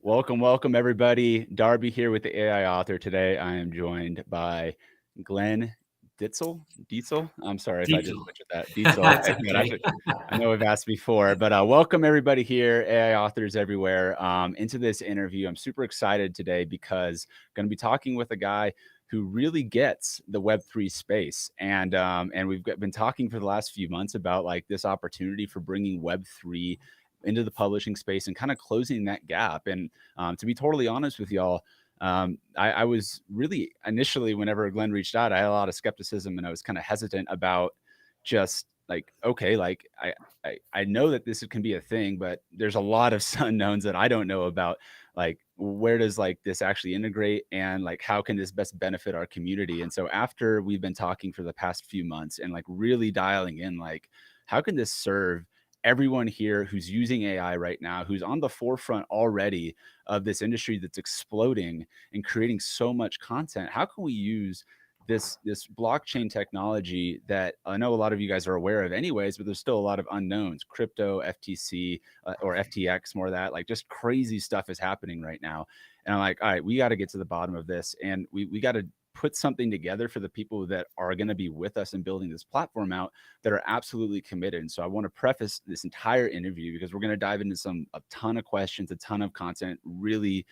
Welcome everybody. Darby here with the AI author. Today I am joined by Glenn Dietzel. I'm sorry if I just Dietzel. butchered that. Dietzel. That's Okay. Good. okay. I know we've asked before, but welcome everybody here, AI authors everywhere, into this interview. I'm super excited today because I'm going to be talking with a guy who really gets the Web3 space, and we've been talking for the last few months about like this opportunity for bringing Web3 into the publishing space and kind of closing that gap. And to be totally honest with y'all, I was really initially, whenever Glenn reached out, I had a lot of skepticism and I was kind of hesitant about just like, okay, like I know that this can be a thing, but there's a lot of unknowns that I don't know about. Like, where does like this actually integrate, and like how can this best benefit our community? And so after we've been talking for the past few months and like really dialing in, like, how can this serve everyone here who's using AI right now, who's on the forefront already of this industry that's exploding and creating so much content? How can we use this blockchain technology that I know a lot of you guys are aware of anyways, but there's still a lot of unknowns? Crypto, FTC, or FTX, more of that, like just crazy stuff is happening right now. And I'm like, all right, we got to get to the bottom of this, and we got to put something together for the people that are going to be with us in building this platform out, that are absolutely committed. And so I want to preface this entire interview because we're going to dive into a ton of questions, a ton of content, really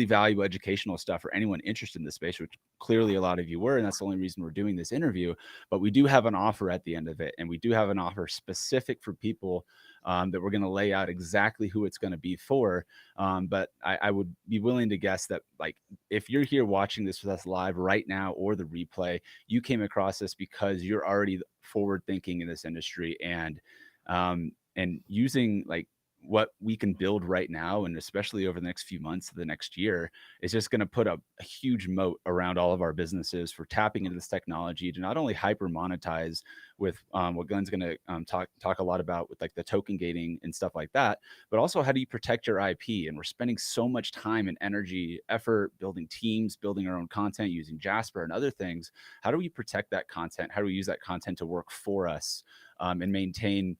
valuable educational stuff for anyone interested in this space, which clearly a lot of you were, and that's the only reason we're doing this interview. But we do have an offer at the end of it, and we do have an offer specific for people that we're going to lay out exactly who it's going to be for. But I would be willing to guess that, like, if you're here watching this with us live right now or the replay, you came across this because you're already forward thinking in this industry, and using like what we can build right now, and especially over the next few months, the next year, is just going to put a huge moat around all of our businesses for tapping into this technology to not only hyper monetize with what Glenn's going to talk a lot about with like the token gating and stuff like that, but also how do you protect your IP? And we're spending so much time and energy, effort building teams, building our own content using Jasper and other things. How do we protect that content? How do we use that content to work for us, and maintain,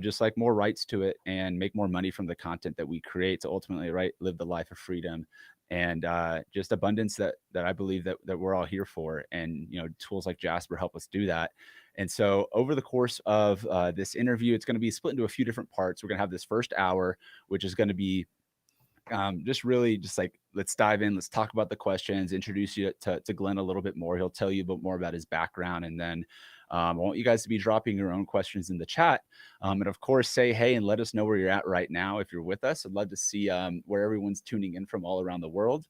just like more rights to it, and make more money from the content that we create to ultimately, right, live the life of freedom and just abundance that I believe that we're all here for. And tools like Jasper help us do that. And so over the course of this interview, it's going to be split into a few different parts. We're going to have this first hour, which is going to be just really just like, let's dive in, let's talk about the questions, introduce you to Glenn a little bit more. He'll tell you a bit more about his background, and then I want you guys to be dropping your own questions in the chat, and of course say hey and let us know where you're at right now if you're with us. I'd love to see where everyone's tuning in from all around the world.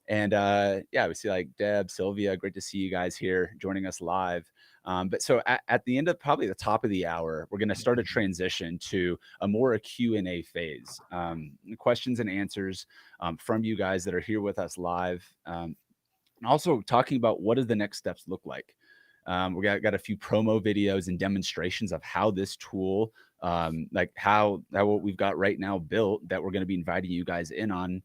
And yeah, we see like Deb, Sylvia, great to see you guys here joining us live. But so at the end of probably the top of the hour, we're going to start a transition to a more Q&A phase, questions and answers from you guys that are here with us live, and also talking about what does the next steps look like. We got a few promo videos and demonstrations of how this tool, like how what we've got right now built, that we're going to be inviting you guys in on.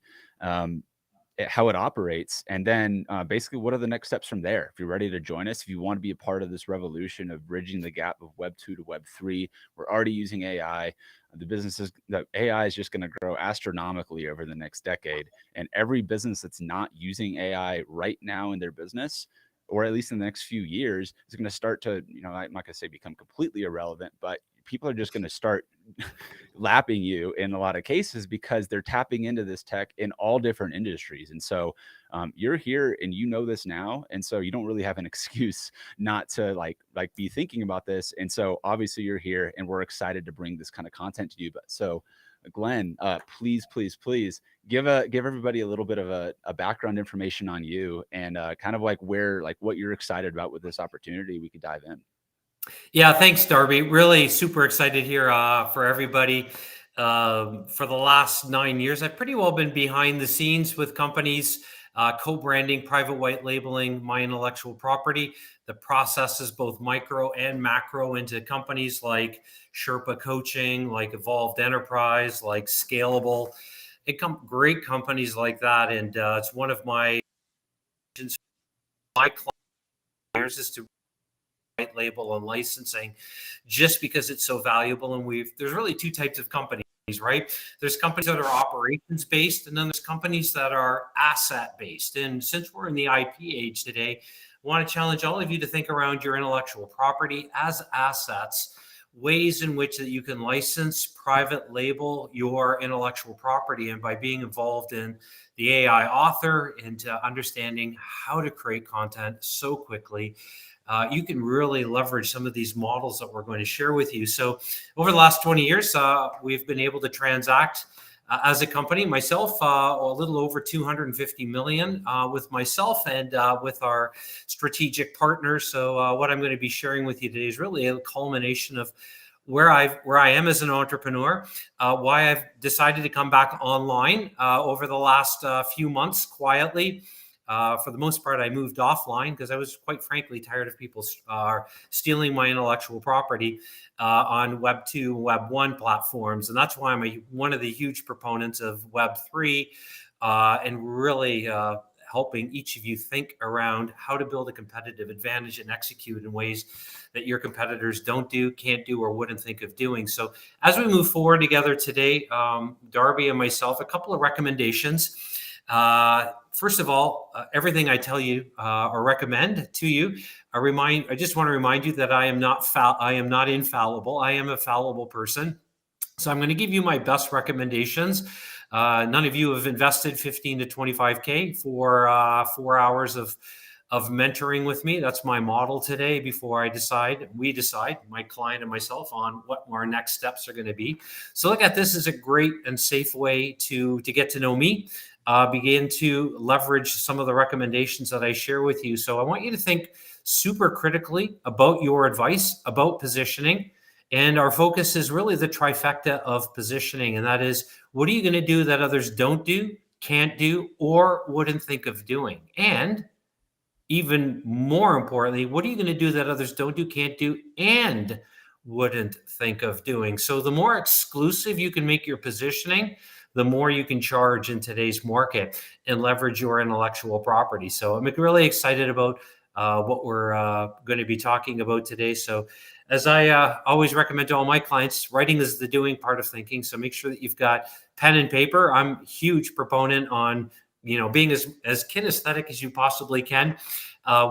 How it operates, and then basically what are the next steps from there. If you're ready to join us, if you want to be a part of this revolution of bridging the gap of Web 2 to Web 3, we're already using AI. The businesses, that AI is just going to grow astronomically over the next decade, and every business that's not using AI right now in their business, or at least in the next few years, is going to start to, I'm not going to say become completely irrelevant, but people are just going to start lapping you in a lot of cases because they're tapping into this tech in all different industries. And so you're here and this now, and so you don't really have an excuse not to like be thinking about this. And so obviously you're here, and we're excited to bring this kind of content to you. But so Glenn, please give everybody a little bit of a background information on you, and kind of like what you're excited about with this opportunity. We could dive in. Yeah, thanks, Darby. Really super excited here for everybody. For the last 9 years, I've pretty well been behind the scenes with companies, co-branding, private white labeling my intellectual property. The process is both micro and macro into companies like Sherpa Coaching, like Evolved Enterprise, like Scalable. Great companies like that. And it's one of my clients is to label and licensing, just because it's so valuable. And there's really two types of companies. right? There's companies that are operations based, and then there's companies that are asset based. And since we're in the IP age today, I want to challenge all of you to think around your intellectual property as assets, ways in which that you can license, private label your intellectual property. And by being involved in the AI author and understanding how to create content so quickly, you can really leverage some of these models that we're going to share with you. So over the last 20 years, we've been able to transact as a company, myself, a little over 250 million with myself and with our strategic partners. So what I'm going to be sharing with you today is really a culmination of where I am as an entrepreneur, why I've decided to come back online over the last few months quietly. For the most part, I moved offline because I was quite frankly tired of people stealing my intellectual property on Web 2, Web 1 platforms. And that's why I'm one of the huge proponents of Web 3 and really helping each of you think around how to build a competitive advantage and execute in ways that your competitors don't do, can't do, or wouldn't think of doing. So as we move forward together today, Darby and myself, a couple of recommendations. First of all, everything I tell you or recommend to you, I just want to remind you that I am not infallible. I am a fallible person. So I'm going to give you my best recommendations. None of you have invested 15 to 25K for 4 hours of mentoring with me. That's my model today before we decide, my client and myself, on what our next steps are going to be. So look at this as a great and safe way to get to know me, begin to leverage some of the recommendations that I share with you. So I want you to think super critically about your advice, about positioning. And our focus is really the trifecta of positioning. And that is, what are you going to do that others don't do, can't do, or wouldn't think of doing? And even more importantly, what are you going to do that others don't do, can't do, and wouldn't think of doing? So the more exclusive you can make your positioning, the more you can charge in today's market and leverage your intellectual property. So I'm really excited about what we're going to be talking about today. So as I always recommend to all my clients, writing is the doing part of thinking. So make sure that you've got pen and paper. I'm a huge proponent on being as kinesthetic as you possibly can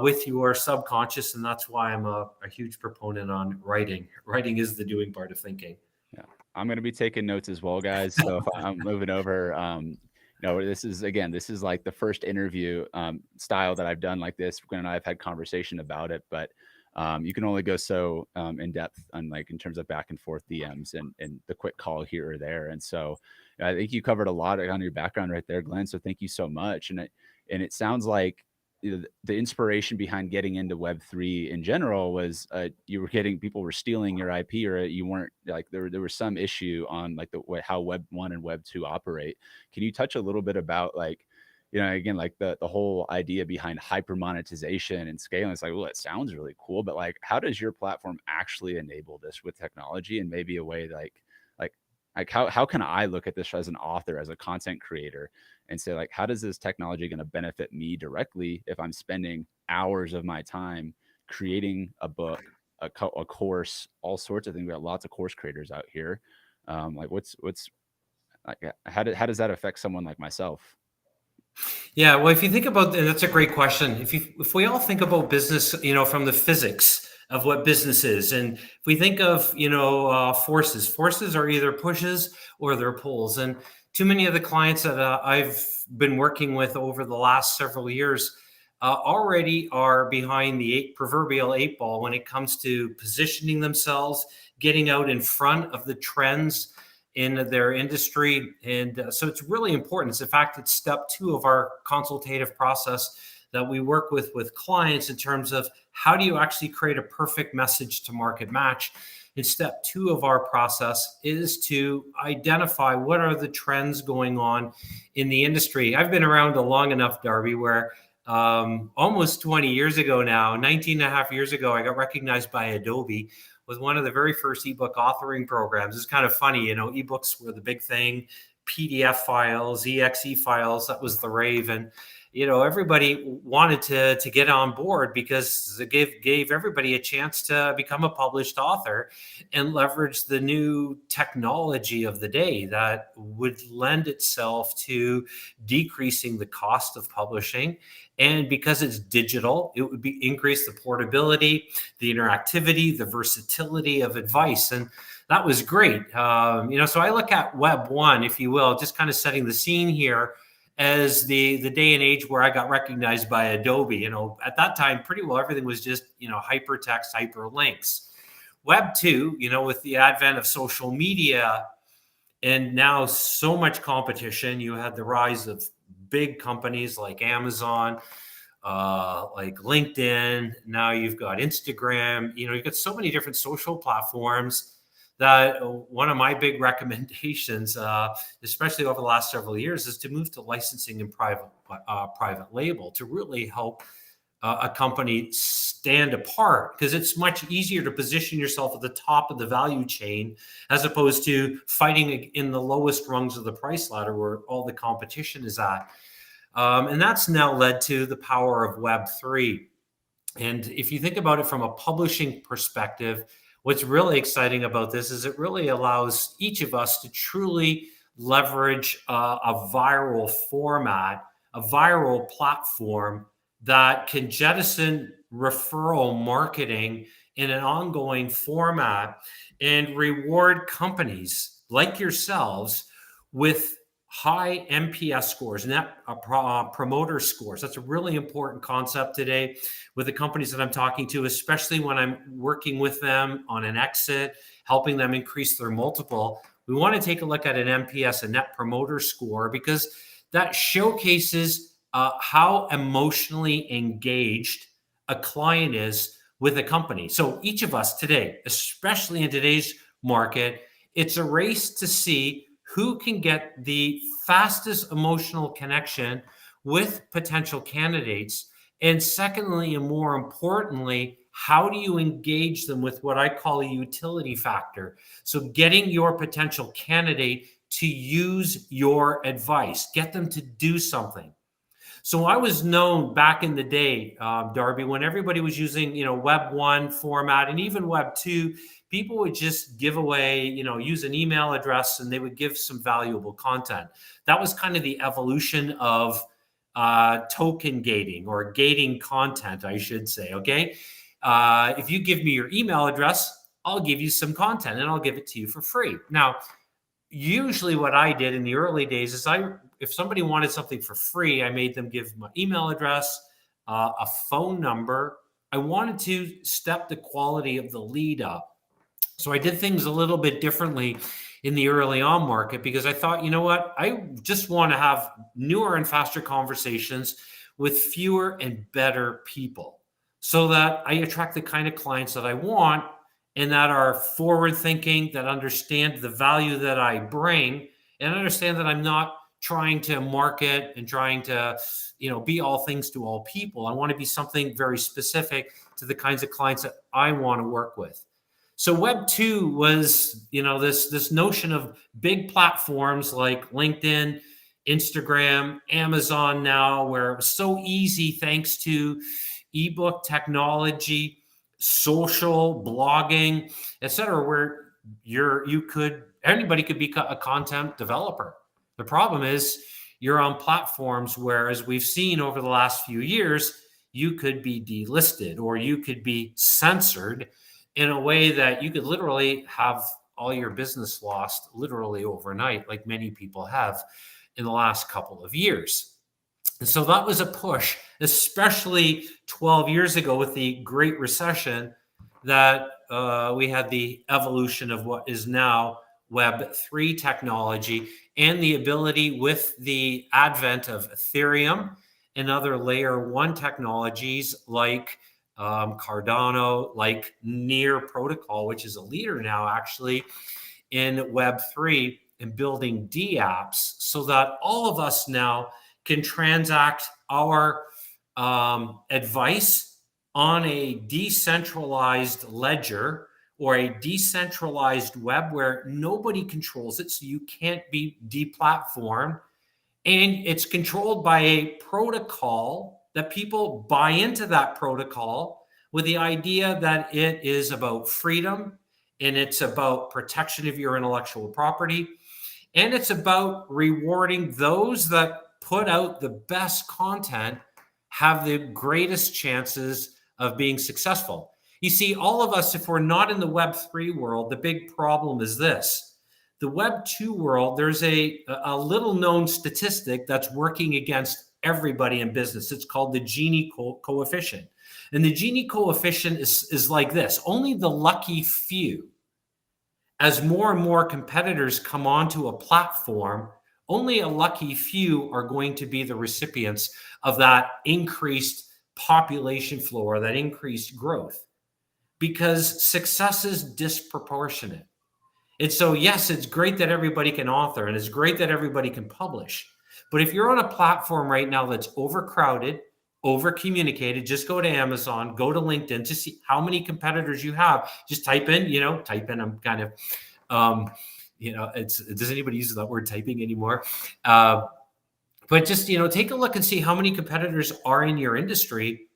with your subconscious. And that's why I'm a huge proponent on writing. Writing is the doing part of thinking. Yeah, I'm going to be taking notes as well, guys. So if I'm moving over, this is like the first interview style that I've done like this. Glenn and I have had conversation about it, but you can only go so in depth on in terms of back and forth DMs and the quick call here or there. And so I think you covered a lot on your background right there, Glenn. So thank you so much. And it sounds like the inspiration behind getting into Web3 in general was people were stealing your IP, or you weren't there was some issue on how Web 1 and Web 2 operate. Can you touch a little bit about again, the whole idea behind hyper-monetization and scaling? It's well, it sounds really cool, but how does your platform actually enable this with technology, and maybe a way how can I look at this as an author, as a content creator, and say how does this technology going to benefit me directly if I'm spending hours of my time creating a book, a course, all sorts of things? We got lots of course creators out here. How does that affect someone like myself? Yeah, well, if you think about that's a great question. If we all think about business, from the physics of what business is, and if we think of forces are either pushes or they're pulls, and too many of the clients that I've been working with over the last several years already are behind the proverbial 8 ball when it comes to positioning themselves, getting out in front of the trends in their industry. And so it's really important. It's in fact, it's step 2 of our consultative process that we work with clients in terms of how do you actually create a perfect message to market match. And step 2 of our process is to identify what are the trends going on in the industry. I've been around long enough, Darby, where almost 20 years ago now, 19 and a half years ago, I got recognized by Adobe with one of the very first ebook authoring programs. It's kind of funny, ebooks were the big thing, PDF files, EXE files, that was the rave. And, everybody wanted to get on board because it gave everybody a chance to become a published author and leverage the new technology of the day that would lend itself to decreasing the cost of publishing. And because it's digital, it would increase the portability, the interactivity, the versatility of advice. And that was great. So I look at Web 1, if you will, just kind of setting the scene here, as the day and age where I got recognized by Adobe. At that time, pretty well everything was just, hypertext, hyperlinks. Web 2, with the advent of social media and now so much competition, you had the rise of big companies like Amazon, like LinkedIn. Now you've got Instagram. You've got so many different social platforms that one of my big recommendations, especially over the last several years, is to move to licensing and private label to really help a company stand apart, because it's much easier to position yourself at the top of the value chain as opposed to fighting in the lowest rungs of the price ladder where all the competition is at. And that's now led to the power of Web3. And if you think about it from a publishing perspective, what's really exciting about this is it really allows each of us to truly leverage a viral format, a viral platform that can jettison referral marketing in an ongoing format and reward companies like yourselves with high NPS scores, net promoter scores. That's a really important concept today with the companies that I'm talking to, especially when I'm working with them on an exit, helping them increase their multiple. We want to take a look at an NPS, a net promoter score, because that showcases how emotionally engaged a client is with a company. So each of us today, especially in today's market, it's a race to see who can get the fastest emotional connection with potential candidates. And secondly, and more importantly, how do you engage them with what I call a utility factor? So getting your potential candidate to use your advice, get them to do something. So I was known back in the day, Darby, when everybody was using, Web 1 format and even Web 2, people would just give away, use an email address and they would give some valuable content. That was kind of the evolution of token gating, or gating content, I should say, okay? If you give me your email address, I'll give you some content and I'll give it to you for free. Now, usually what I did in the early days is if somebody wanted something for free, I made them give my email address, a phone number. I wanted to step the quality of the lead up. So I did things a little bit differently in the early on market, because I thought, you know what, I just want to have newer and faster conversations with fewer and better people so that I attract the kind of clients that I want and that are forward thinking, that understand the value that I bring, and understand that I'm not trying to market and trying to, be all things to all people. I want to be something very specific to the kinds of clients that I want to work with. So Web 2 was, this notion of big platforms like LinkedIn, Instagram, Amazon now, where it was so easy thanks to ebook technology, social blogging, etc., where anybody could be a content developer. The problem is you're on platforms where, as we've seen over the last few years, you could be delisted or you could be censored in a way that you could literally have all your business lost literally overnight, like many people have in the last couple of years. And so that was a push, especially 12 years ago with the Great Recession, that we had the evolution of what is now Web3 technology, and the ability with the advent of Ethereum and other layer 1 technologies like Cardano, like Near Protocol, which is a leader now actually in Web3 and building dApps, so that all of us now can transact our advice on a decentralized ledger or a decentralized web where nobody controls it, so you can't be deplatformed. And it's controlled by a protocol that people buy into that protocol with the idea that it is about freedom and it's about protection of your intellectual property. And it's about rewarding those that put out the best content have the greatest chances of being successful. You see, all of us, if we're not in the Web3 world, the big problem is this. The Web2 world, there's a little known statistic that's working against everybody in business. It's called the Gini coefficient. And the Gini coefficient is like this. Only the lucky few, as more and more competitors come onto a platform, only a lucky few are going to be the recipients of that increased population flow or that increased growth, because success is disproportionate. And so, yes, it's great that everybody can author and it's great that everybody can publish. But if you're on a platform right now that's overcrowded, over communicated, just go to Amazon, go to LinkedIn to see how many competitors you have. Just type in, I'm kind of, does anybody use that word typing anymore? But just, take a look and see how many competitors are in your industry.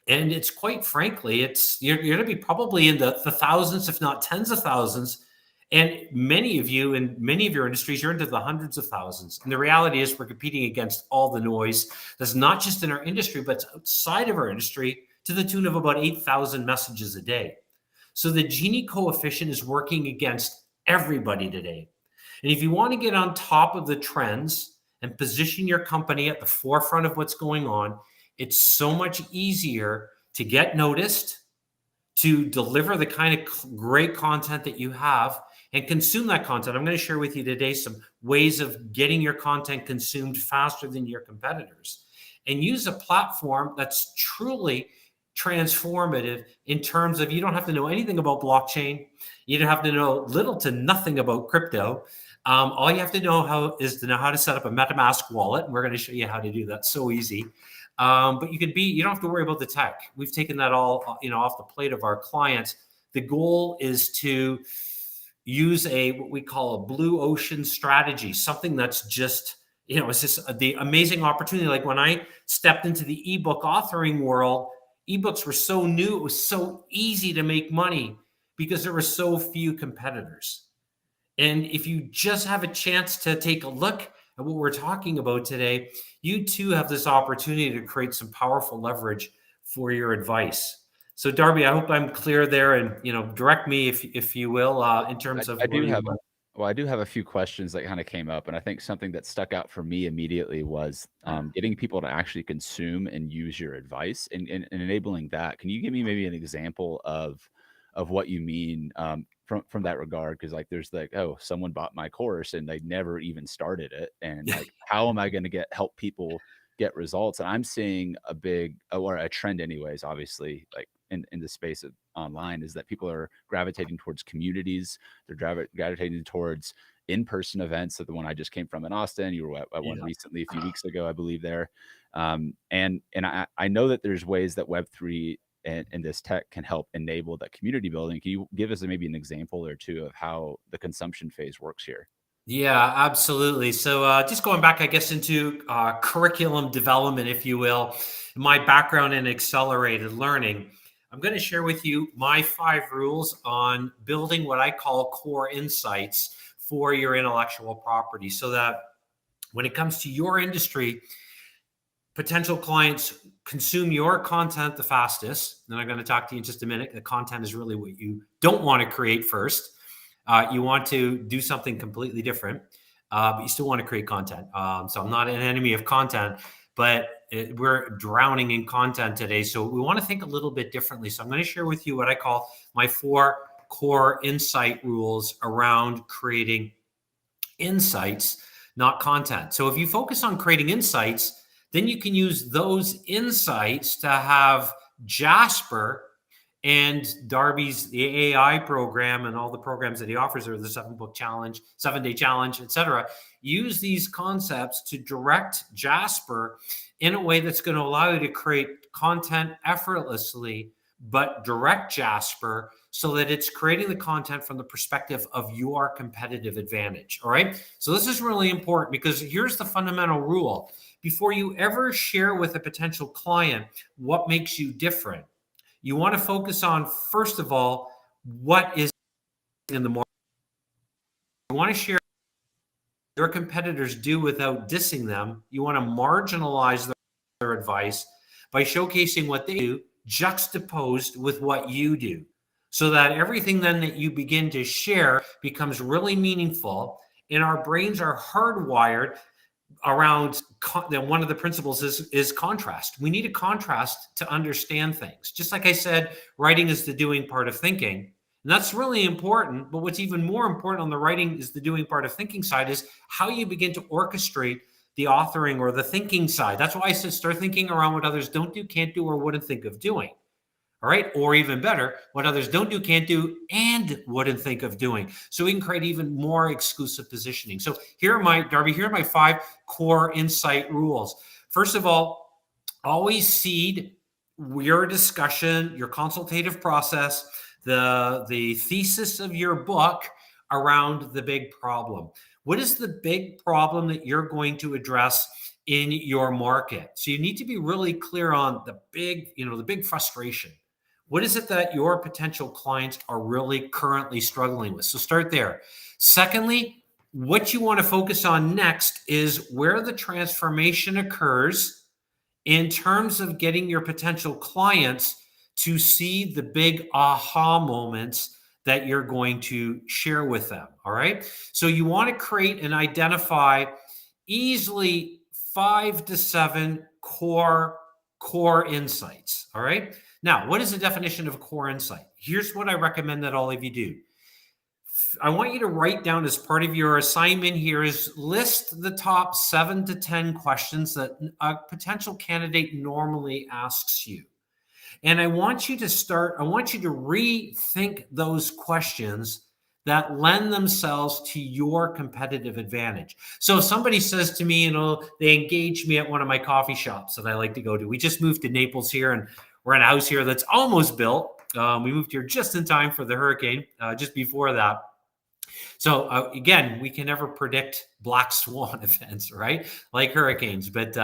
And it's quite frankly, you're going to be probably in the thousands, if not tens of thousands. And many of you in many of your industries, you're into the hundreds of thousands. And the reality is we're competing against all the noise that's not just in our industry, but outside of our industry, to the tune of about 8,000 messages a day. So the Gini coefficient is working against everybody today. And if you want to get on top of the trends and position your company at the forefront of what's going on, it's so much easier to get noticed, to deliver the kind of great content that you have, and consume that content. I'm going to share with you today some ways of getting your content consumed faster than your competitors, and use a platform that's truly transformative in terms of, you don't have to know anything about blockchain. You don't have to know little to nothing about crypto. All you have to know is to know how to set up a MetaMask wallet. And we're going to show you how to do that. So easy. But you don't have to worry about the tech. We've taken that all, off the plate of our clients. The goal is to use what we call a blue ocean strategy, something that's just, it's just the amazing opportunity. Like when I stepped into the ebook authoring world, ebooks were so new. It was so easy to make money because there were so few competitors. And if you just have a chance to take a look at what we're talking about today, you too have this opportunity to create some powerful leverage for your advice. So, Darby, I hope I'm clear there, and direct me if you will in terms of. I do have a few questions that kind of came up, and I think something that stuck out for me immediately was getting people to actually consume and use your advice, and enabling that. Can you give me maybe an example of what you mean from that regard? Because there's someone bought my course and they never even started it, and how am I going to help people get results? And I'm seeing a trend anyways, obviously, in the space of online, is that people are gravitating towards communities. They're gravitating towards in-person events. So the one I just came from in Austin, you were at one recently, a few weeks ago, I believe there. And I know that there's ways that Web3 and this tech can help enable that community building. Can you give us maybe an example or two of how the consumption phase works here? Yeah, absolutely. So just going back, I guess, into curriculum development, if you will, my background in accelerated learning, I'm going to share with you my 5 rules on building what I call core insights for your intellectual property, so that when it comes to your industry, potential clients consume your content the fastest. And I'm going to talk to you in just a minute. The content is really what you don't want to create first. You want to do something completely different, but you still want to create content. So I'm not an enemy of content, but we're drowning in content today. So we want to think a little bit differently. So I'm going to share with you what I call my 4 core insight rules around creating insights, not content. So if you focus on creating insights, then you can use those insights to have Jasper and Darby's the AI program and all the programs that he offers, or the 7-day challenge, etc. Use these concepts to direct Jasper in a way that's going to allow you to create content effortlessly, but direct Jasper so that it's creating the content from the perspective of your competitive advantage. All right. So this is really important because here's the fundamental rule. Before you ever share with a potential client what makes you different, you want to focus on, first of all, what is in the market. You want to share your competitors do without dissing them. You want to marginalize their advice by showcasing what they do juxtaposed with what you do, so that everything then that you begin to share becomes really meaningful. And our brains are hardwired around one of the principles is contrast. We need a contrast to understand things. Just like I said, writing is the doing part of thinking. And that's really important. But what's even more important on the writing is the doing part of thinking side is how you begin to orchestrate the authoring or the thinking side. That's why I said start thinking around what others don't do, can't do, or wouldn't think of doing. All right. Or even better, what others don't do, can't do, and wouldn't think of doing. So we can create even more exclusive positioning. So here are my 5 core insight rules. First of all, always seed your discussion, your consultative process, the thesis of your book around the big problem. What is the big problem that you're going to address in your market? So you need to be really clear on the big frustration. What is it that your potential clients are really currently struggling with? So start there. Secondly, what you want to focus on next is where the transformation occurs in terms of getting your potential clients to see the big aha moments that you're going to share with them. All right. So you want to create and identify easily 5 to 7 core insights. All right. Now, what is the definition of a core insight? Here's what I recommend that all of you do. I want you to write down as part of your assignment here is list the top 7 to 10 questions that a potential candidate normally asks you. And I want you to rethink those questions that lend themselves to your competitive advantage. So if somebody says to me, they engage me at one of my coffee shops that I like to go to. We just moved to Naples here, and we're in a house here that's almost built. We moved here just in time for the hurricane, just before that. So again, we can never predict black swan events, right? Like hurricanes. But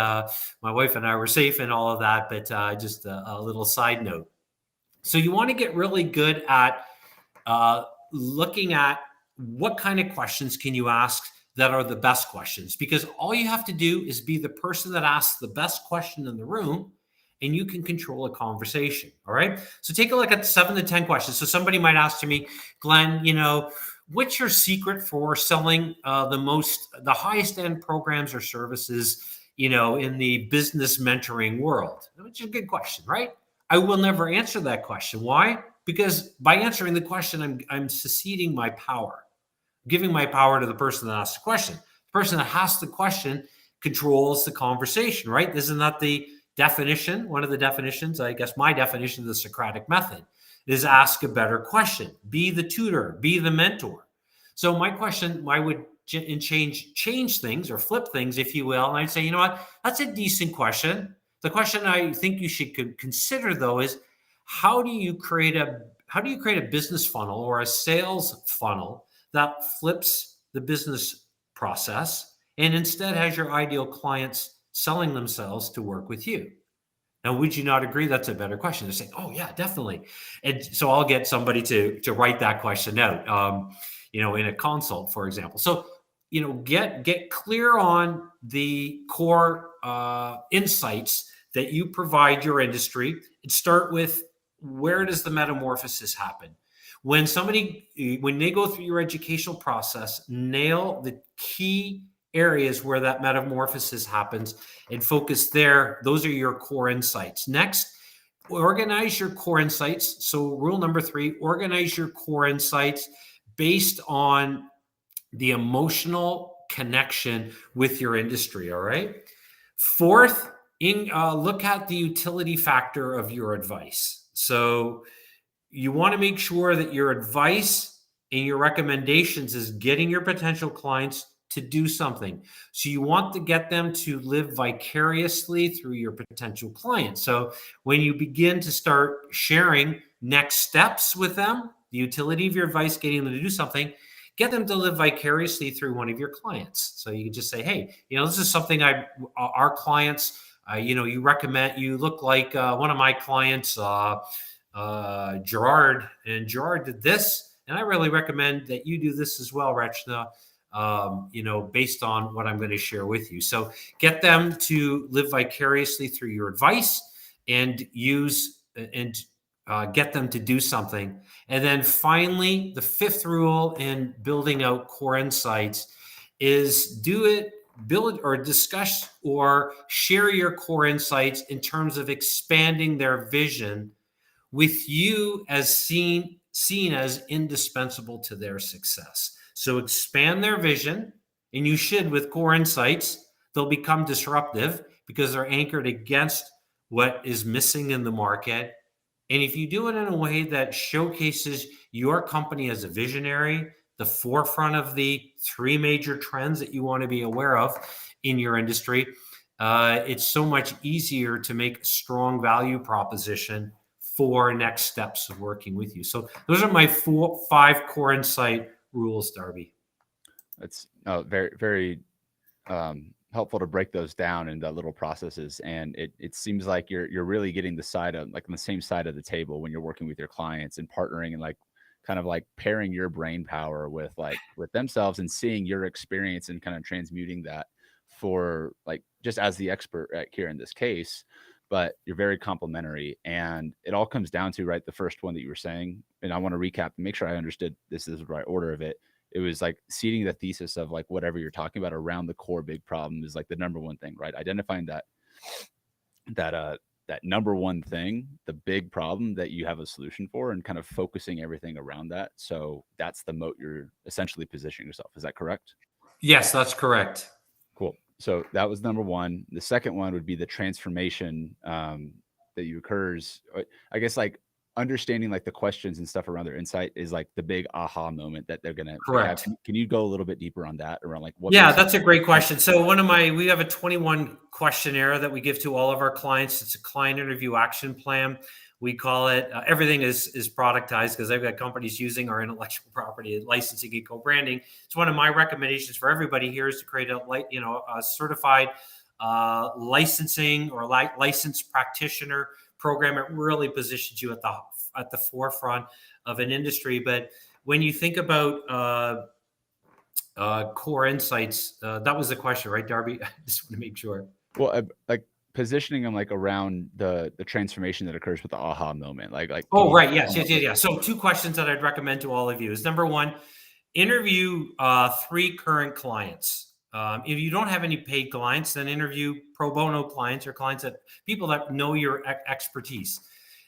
my wife and I were safe in all of that. But just a little side note. So you want to get really good at looking at what kind of questions can you ask that are the best questions, because all you have to do is be the person that asks the best question in the room, and you can control a conversation. All right. So take a look at 7 to 10 questions. So somebody might ask to me, Glenn, what's your secret for selling the highest end programs or services, in the business mentoring world? Which is a good question, right? I will never answer that question. Why? Because by answering the question, I'm seceding my power, giving my power to the person that asked the question. The person that asked the question controls the conversation, right? Isn't that the definition? One of the definitions, I guess my definition of the Socratic method is ask a better question, be the tutor, be the mentor. So my question, I would change things or flip things, if you will. And I'd say, you know what, that's a decent question. The question I think you should consider, though, is how do you create a business funnel or a sales funnel that flips the business process and instead has your ideal clients selling themselves to work with you? Now, would you not agree that's a better question? They're saying, oh, yeah, definitely. And so I'll get somebody to write that question out, in a consult, for example. So, get clear on the core insights that you provide your industry, and start with, where does the metamorphosis happen? When they go through your educational process, nail the key areas where that metamorphosis happens and focus there. Those are your core insights. Next, organize your core insights. So rule number 3, organize your core insights based on the emotional connection with your industry. All right. Fourth, look at the utility factor of your advice. So you want to make sure that your advice and your recommendations is getting your potential clients to do something. So you want to get them to live vicariously through your potential clients. So when you begin to start sharing next steps with them, the utility of your advice, getting them to do something, get them to live vicariously through one of your clients. So you can just say, hey, this is something our clients, you recommend, you look like one of my clients, Gerard, and Gerard did this, and I really recommend that you do this as well, Rachna, based on what I'm going to share with you. So get them to live vicariously through your advice and get them to do something. And then finally, the fifth rule in building out core insights is build or discuss or share your core insights in terms of expanding their vision with you as seen as indispensable to their success. So expand their vision, and you should with core insights. They'll become disruptive because they're anchored against what is missing in the market. And if you do it in a way that showcases your company as a visionary, the forefront of the three major trends that you want to be aware of in your industry, it's so much easier to make a strong value proposition for next steps of working with you. So those are my 5 core insight rules, Darby. That's very, very helpful to break those down into little processes. And it seems like you're really getting the side of on the same side of the table when you're working with your clients and partnering and kind of pairing your brain power with themselves and seeing your experience and kind of transmuting that for just as the expert here in this case. But you're very complimentary, and it all comes down to the first one that you were saying. And I want to recap and make sure I understood this is the right order of it. It was seeding the thesis of whatever you're talking about around the core big problem is the number one thing, right? Identifying that number one thing, the big problem that you have a solution for, and kind of focusing everything around that. So that's the moat you're essentially positioning yourself. Is that correct? Yes, that's correct. Cool. So that was number one. The second one would be the transformation that occurs. I guess understanding the questions and stuff around their insight is the big aha moment that they're gonna correct. Have. Can you go a little bit deeper on that around what? Yeah, that's a great question. So we have a 21 questionnaire that we give to all of our clients. It's a client interview action plan. We call it everything is productized because I've got companies using our intellectual property licensing and co-branding. It's one of my recommendations for everybody here is to create a certified licensing or licensed practitioner program. It really positions you at the forefront of an industry. But when you think about core insights, that was the question, right, Darby? I just want to make sure. Well, positioning them around the transformation that occurs with the aha moment, Oh, right, yes. So 2 questions that I'd recommend to all of you is number 1, interview 3 current clients. If you don't have any paid clients, then interview pro bono clients or people that know your expertise.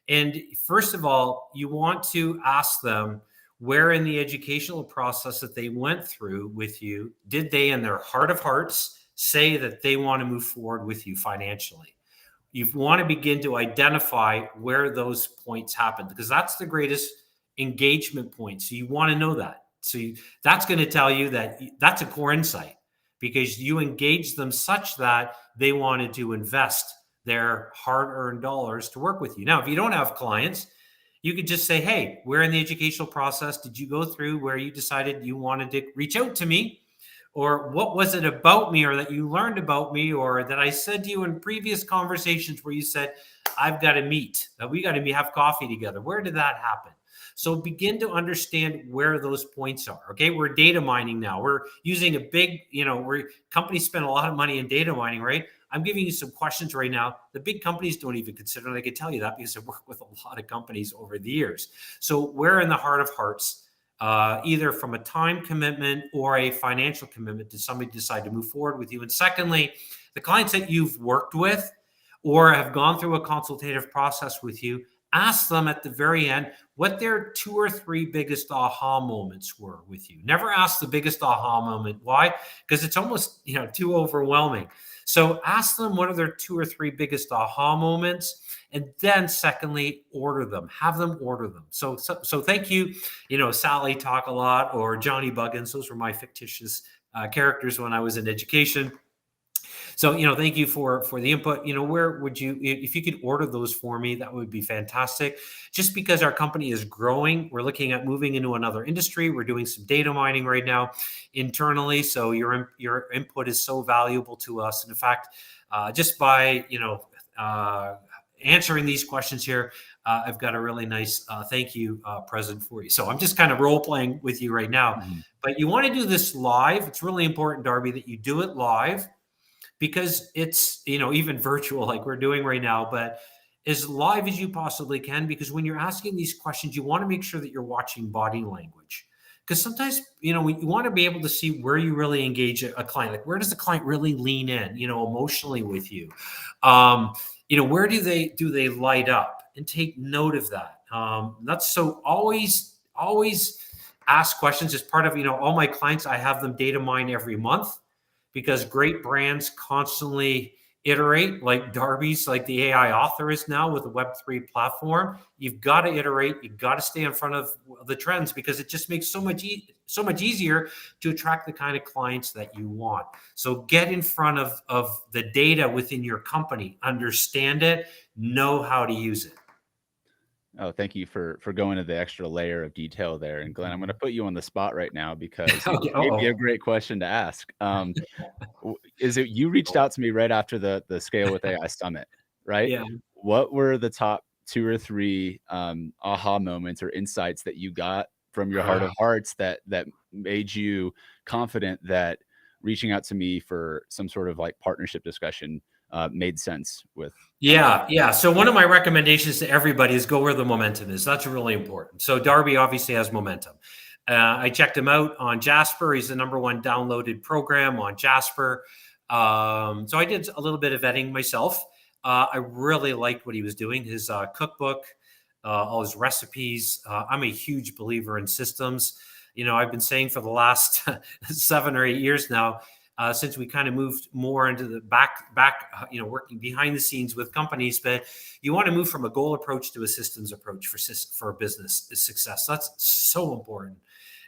And first of all, you want to ask them where in the educational process that they went through with you, did they in their heart of hearts say that they want to move forward with you financially? You want to begin to identify where those points happen because that's the greatest engagement point. So you want to know that. So that's going to tell you that that's a core insight because you engage them such that they wanted to invest their hard-earned dollars to work with you. Now, if you don't have clients, you could just say, hey, where in the educational process did you go through where you decided you wanted to reach out to me? Or what was it about me or that you learned about me or that I said to you in previous conversations where you said, I've got to meet, we got to have coffee together. Where did that happen? So begin to understand where those points are. Okay, we're data mining now. We're using a big, companies spend a lot of money in data mining, right? I'm giving you some questions right now. The big companies don't even consider, and I can tell you that because I've worked with a lot of companies over the years. So where in the heart of hearts, either from a time commitment or a financial commitment, did somebody decide to move forward with you? And secondly, the clients that you've worked with or have gone through a consultative process with you, ask them at the very end what their 2 or 3 biggest aha moments were with you. Never ask the biggest aha moment. Why? Because it's almost too overwhelming. So ask them what are their 2 or 3 biggest aha moments, and then secondly, order them. Have them order them. So thank you. Sally Talk a Lot or Johnny Buggins. Those were my fictitious characters when I was in education. So, thank you for the input. Where would you, if you could order those for me, that would be fantastic. Just because our company is growing, we're looking at moving into another industry. We're doing some data mining right now internally. So your input is so valuable to us. And in fact, just by answering these questions here, I've got a really nice thank you present for you. So I'm just kind of role playing with you right now. Mhm. But you want to do this live. It's really important, Darby, that you do it live, because it's, even virtual like we're doing right now, but as live as you possibly can, because when you're asking these questions, you want to make sure that you're watching body language. Because sometimes, you want to be able to see where you really engage a client. Like, where does the client really lean in, emotionally with you? Where do they light up, and take note of that. That's so always ask questions as part of, all my clients. I have them data mine every month, because great brands constantly iterate, like Darby's, like the AI author is now with the Web3 platform. You've got to iterate. You've got to stay in front of the trends, because it just makes so much easier to attract the kind of clients that you want. So get in front of the data within your company, understand it, know how to use it. Oh, thank you for going to the extra layer of detail there. And Glenn, I'm going to put you on the spot right now because you Okay. gave me a Oh, great question to ask. Is it you reached out to me right after the Scale with AI Summit, right? yeah. What were the top 2 or 3 aha moments or insights that you got from your heart of hearts that made you confident that reaching out to me for some sort of like partnership discussion made sense with Yeah. So one of my recommendations to everybody is go where the momentum is. That's really important. So Darby obviously has momentum. I checked him out on Jasper. He's the #1 downloaded program on Jasper. So I did a little bit of vetting myself. I really liked what he was doing. His cookbook, all his recipes. I'm a huge believer in systems. I've been saying for the last 7 or 8 years now, since we kind of moved more into the back, working behind the scenes with companies. But you want to move from a goal approach to a systems approach for business success. That's so important.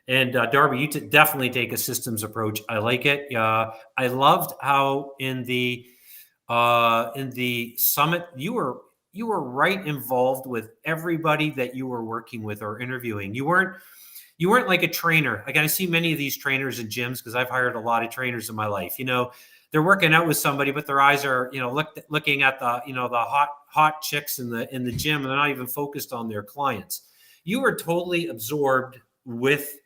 And Darby, you definitely take a systems approach. I like it. I loved how in the summit you were right involved with everybody that you were working with or interviewing. You weren't like a trainer. Like, I see many of these trainers in gyms, because I've hired a lot of trainers in my life. They're working out with somebody, but their eyes are, looking at the hot chicks in the gym, and they're not even focused on their clients. You were totally absorbed with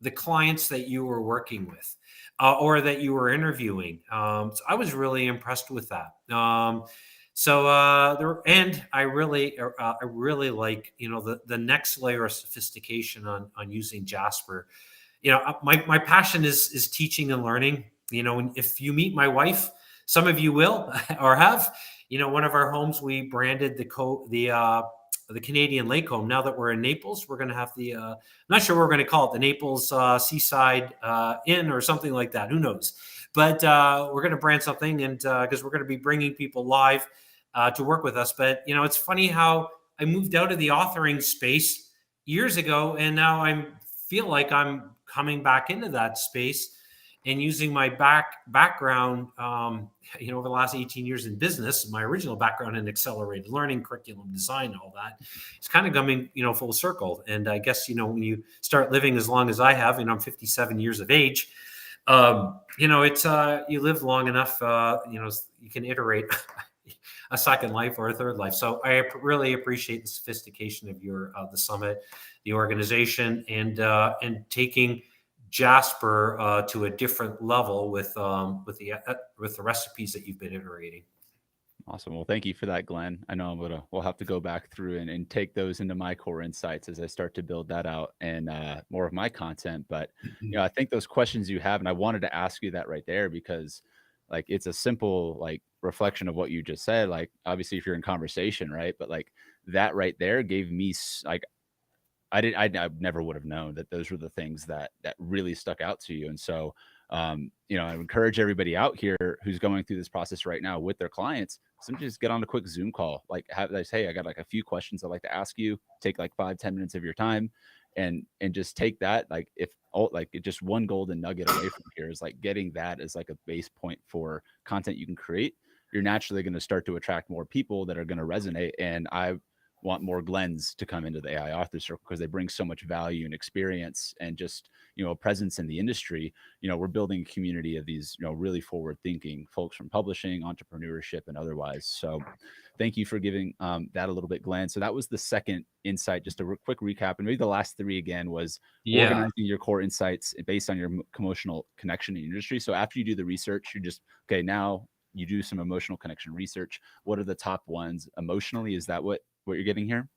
the clients that you were working with, or that you were interviewing. So I was really impressed with that. And I really like, the next layer of sophistication on using Jasper. My passion is teaching and learning. And if you meet my wife, some of you will or have. One of our homes, we branded the Canadian Lake Home. Now that we're in Naples, we're going to have I'm not sure what we're going to call it, the Naples Seaside Inn or something like that. Who knows? But we're going to brand something, and because we're going to be bringing people live to work with us. But it's funny how I moved out of the authoring space years ago, and now I feel like I'm coming back into that space and using my background, over the last 18 years in business, my original background in accelerated learning, curriculum design, all that, it's kind of coming, full circle. And I guess, when you start living as long as I have, I'm 57 years of age, it's you live long enough, you can iterate a second life or a third life. So I really appreciate the sophistication of your the summit, the organization, and taking Jasper to a different level with the recipes that you've been iterating. Awesome. Well, thank you for that, Glenn. I know we'll have to go back through and take those into my core insights as I start to build that out and more of my content. But I think those questions you have, and I wanted to ask you that right there because like it's a simple like reflection of what you just said. Like obviously if you're in conversation, right? But like that right there gave me like I never would have known that those were the things that really stuck out to you. And so, I encourage everybody out here who's going through this process right now with their clients, simply just get on a quick Zoom call. Like have like, hey, I got like a few questions I'd like to ask you. Take like 5-10 minutes of your time. and just take that, like if like just one golden nugget away from here is like getting that as like a base point for content you can create. You're naturally going to start to attract more people that are going to resonate. And I want more Glens to come into the AI author circle because they bring so much value and experience and just, a presence in the industry. We're building a community of these, really forward thinking folks from publishing, entrepreneurship, and otherwise. So thank you for giving that a little bit, Glenn. So that was the second insight. Just a quick recap. And maybe the last three again was organizing your core insights based on your emotional connection in the industry. So after you do the research, you just, okay, now you do some emotional connection research. What are the top ones emotionally? Is that what you're getting here?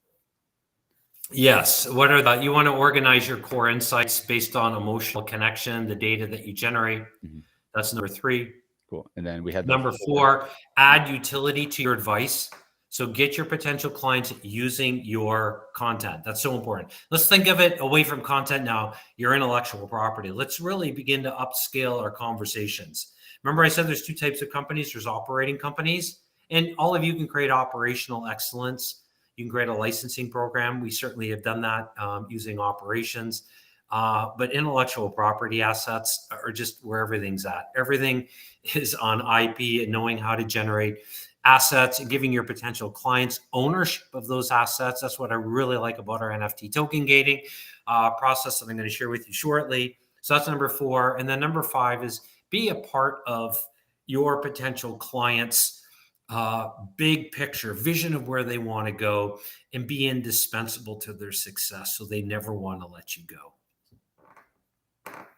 Yes. What are you want to organize your core insights based on emotional connection, the data that you generate. Mm-hmm. That's number 3. Cool. And then we had number 4, add utility to your advice. So get your potential clients using your content. That's so important. Let's think of it away from content now, your intellectual property. Let's really begin to upscale our conversations. Remember I said there's 2 types of companies. There's operating companies, and all of you can create operational excellence. You can create a licensing program. We certainly have done that using operations. But intellectual property assets are just where everything's at. Everything is on IP and knowing how to generate assets and giving your potential clients ownership of those assets. That's what I really like about our NFT token gating process that I'm going to share with you shortly. So that's number 4. And then number 5 is be a part of your potential clients' big picture, vision of where they want to go, and be indispensable to their success so they never want to let you go.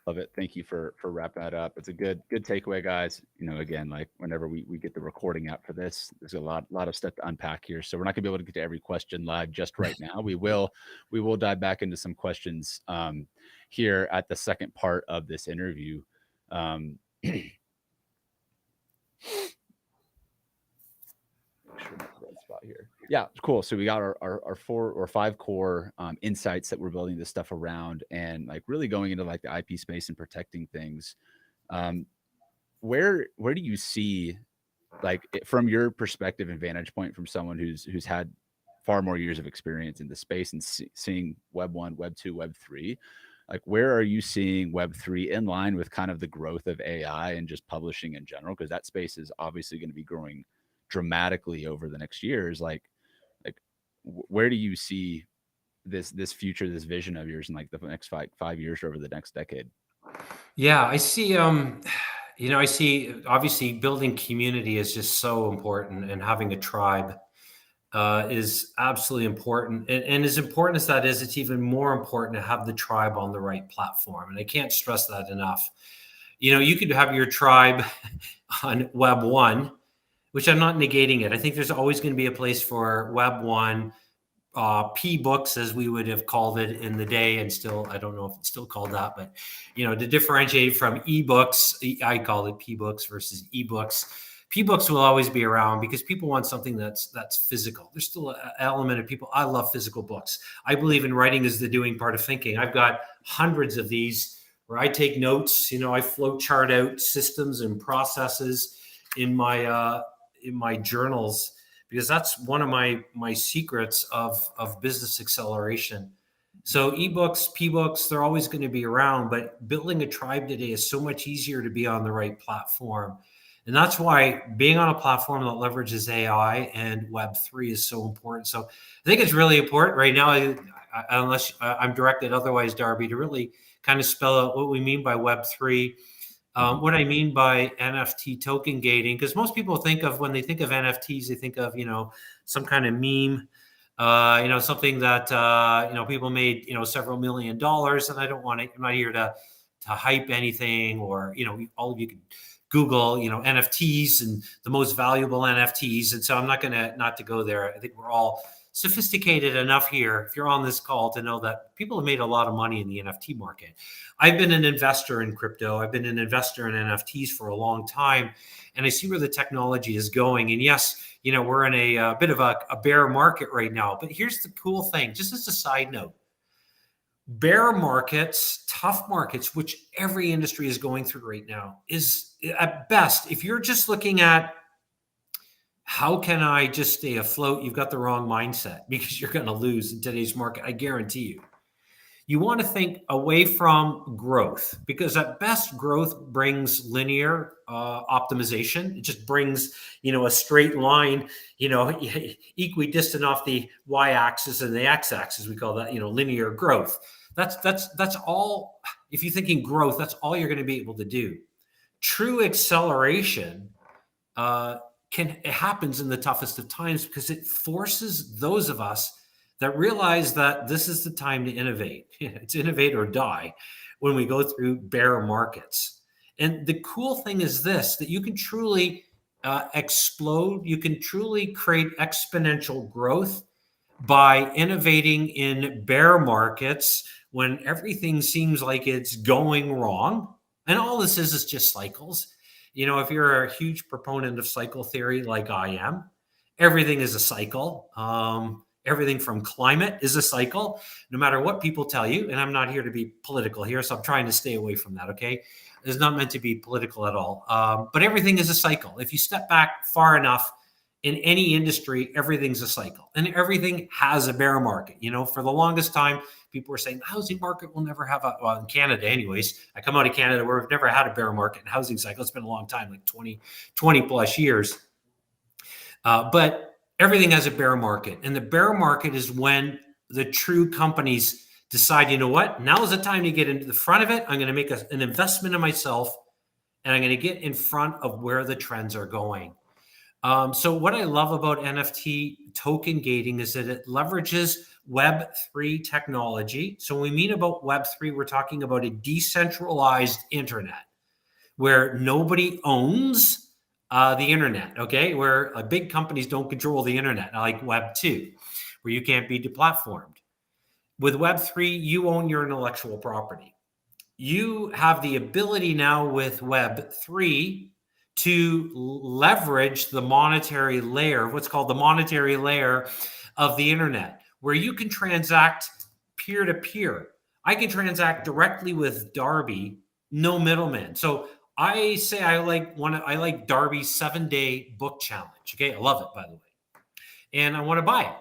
Love it. Thank you for wrapping that up. It's a good takeaway, guys. Again, like whenever we get the recording out for this, there's a lot of stuff to unpack here. So we're not gonna be able to get to every question live just right now. We will dive back into some questions here at the second part of this interview. Spot here. Yeah, cool. So we got our 4 or 5 core insights that we're building this stuff around, and like really going into like the IP space and protecting things. Where do you see, like from your perspective and vantage point, from someone who's had far more years of experience in the space and seeing Web 1, Web 2, Web 3, like where are you seeing Web 3 in line with kind of the growth of AI and just publishing in general? Because that space is obviously going to be growing dramatically over the next years. Like where do you see this future, this vision of yours in like the next 5 years or over the next decade? Yeah, I see. I see obviously building community is just so important, and having a tribe is absolutely important. And as important as that is, it's even more important to have the tribe on the right platform. And I can't stress that enough. You could have your tribe on Web 1, which I'm not negating it. I think there's always going to be a place for Web 1, P-books, as we would have called it in the day, and still, I don't know if it's still called that, but, to differentiate from e-books, I call it P-books versus e-books. P-books will always be around because people want something that's physical. There's still an element of people. I love physical books. I believe in writing as the doing part of thinking. I've got hundreds of these where I take notes. I flow chart out systems and processes in my journals, because that's one of my secrets of business acceleration. So ebooks, P-books, they're always going to be around, but building a tribe today is so much easier to be on the right platform. And that's why being on a platform that leverages AI and Web3 is so important. So I think it's really important right now, unless I'm directed otherwise, Darby, to really kind of spell out what we mean by Web3. What I mean by NFT token gating, because most people when they think of NFTs, they think of, some kind of meme, something that, people made, several $1 million. And I'm not here to hype anything, or, all of you can Google, NFTs and the most valuable NFTs. And so I'm not to go there. I think we're all sophisticated enough here, if you're on this call, to know that people have made a lot of money in the NFT market. I've been an investor in crypto. I've been an investor in NFTs for a long time, and I see where the technology is going. And yes, we're in a bit of a bear market right now. But here's the cool thing, just as a side note: bear markets, tough markets, which every industry is going through right now, is at best, if you're just looking at how can I just stay afloat, you've got the wrong mindset, because you're going to lose in today's market. I guarantee you. you want to think away from growth, because at best growth brings linear optimization. It just brings, a straight line, equidistant off the y-axis and the x-axis. We call that, linear growth. That's all. If you're thinking growth, that's all you're going to be able to do. True acceleration it happens in the toughest of times, because it forces those of us that realize that this is the time to innovate. It's innovate or die when we go through bear markets. And the cool thing is this, that you can truly explode, you can truly create exponential growth by innovating in bear markets when everything seems like it's going wrong. And all this is just cycles. If you're a huge proponent of cycle theory like I am, everything is a cycle. Everything from climate is a cycle, no matter what people tell you. And I'm not here to be political here, so I'm trying to stay away from that, okay? It's not meant to be political at all. But everything is a cycle. If you step back far enough in any industry, everything's a cycle. And everything has a bear market. For the longest time, people were saying the housing market will never have well, in Canada anyways. I come out of Canada where we've never had a bear market and housing cycle. It's been a long time, like 20 plus years. But everything has a bear market. And the bear market is when the true companies decide, now is the time to get into the front of it. I'm going to make an investment in myself, and I'm going to get in front of where the trends are going. So what I love about NFT token gating is that it leverages web3 technology. So when we mean about web3, we're talking about a decentralized internet where nobody owns the internet, okay? Where big companies don't control the internet, like Web2, where you can't be deplatformed. With Web3, you own your intellectual property. You have the ability now with Web3 to leverage the monetary layer, what's called the monetary layer of the internet, where you can transact peer-to-peer. I can transact directly with Darby, no middleman. So I say I like Darby's 7-day book challenge. Okay, I love it, by the way. And I want to buy it.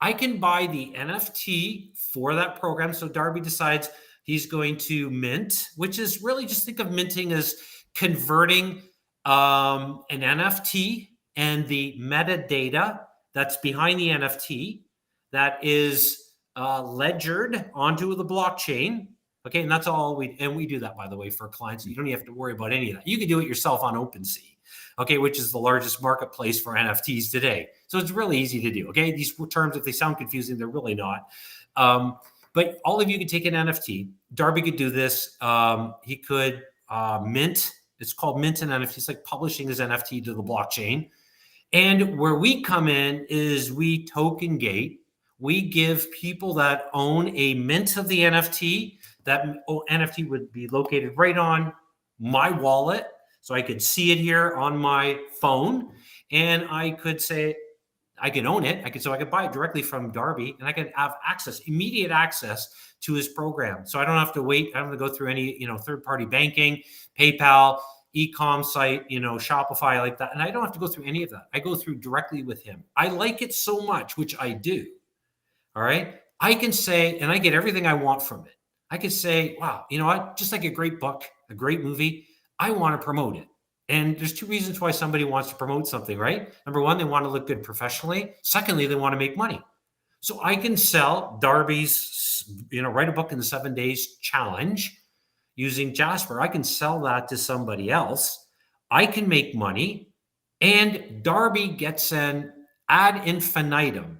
I can buy the NFT for that program. So Darby decides he's going to mint, which is really, just think of minting as converting an NFT and the metadata that's behind the NFT that is ledgered onto the blockchain. Okay, and that's all we do that, by the way, for clients. You don't even have to worry about any of that. You can do it yourself on OpenSea, okay, which is the largest marketplace for NFTs today. So it's really easy to do, okay? These terms, if they sound confusing, they're really not. But all of you can take an NFT. Darby could do this. He could mint. It's called mint an NFT. It's like publishing his NFT to the blockchain. And where we come in is we token gate. We give people that own a mint of the NFT, that NFT would be located right on my wallet. So I could see it here on my phone, and I could say, I can own it. I could buy it directly from Darby, and I can have immediate access to his program. So I don't have to wait. I don't have to go through any, third-party banking, PayPal, e-com site, Shopify, like that. And I don't have to go through any of that. I go through directly with him. I like it so much, which I do. All right. I can say, and I get everything I want from it. I could say, wow, you know what? Just like a great book, a great movie, I want to promote it. And there's two reasons why somebody wants to promote something, right? Number one, they want to look good professionally. Secondly, they want to make money. So I can sell Darby's, write a book in the 7 days challenge using Jasper. I can sell that to somebody else. I can make money, and Darby gets an ad infinitum,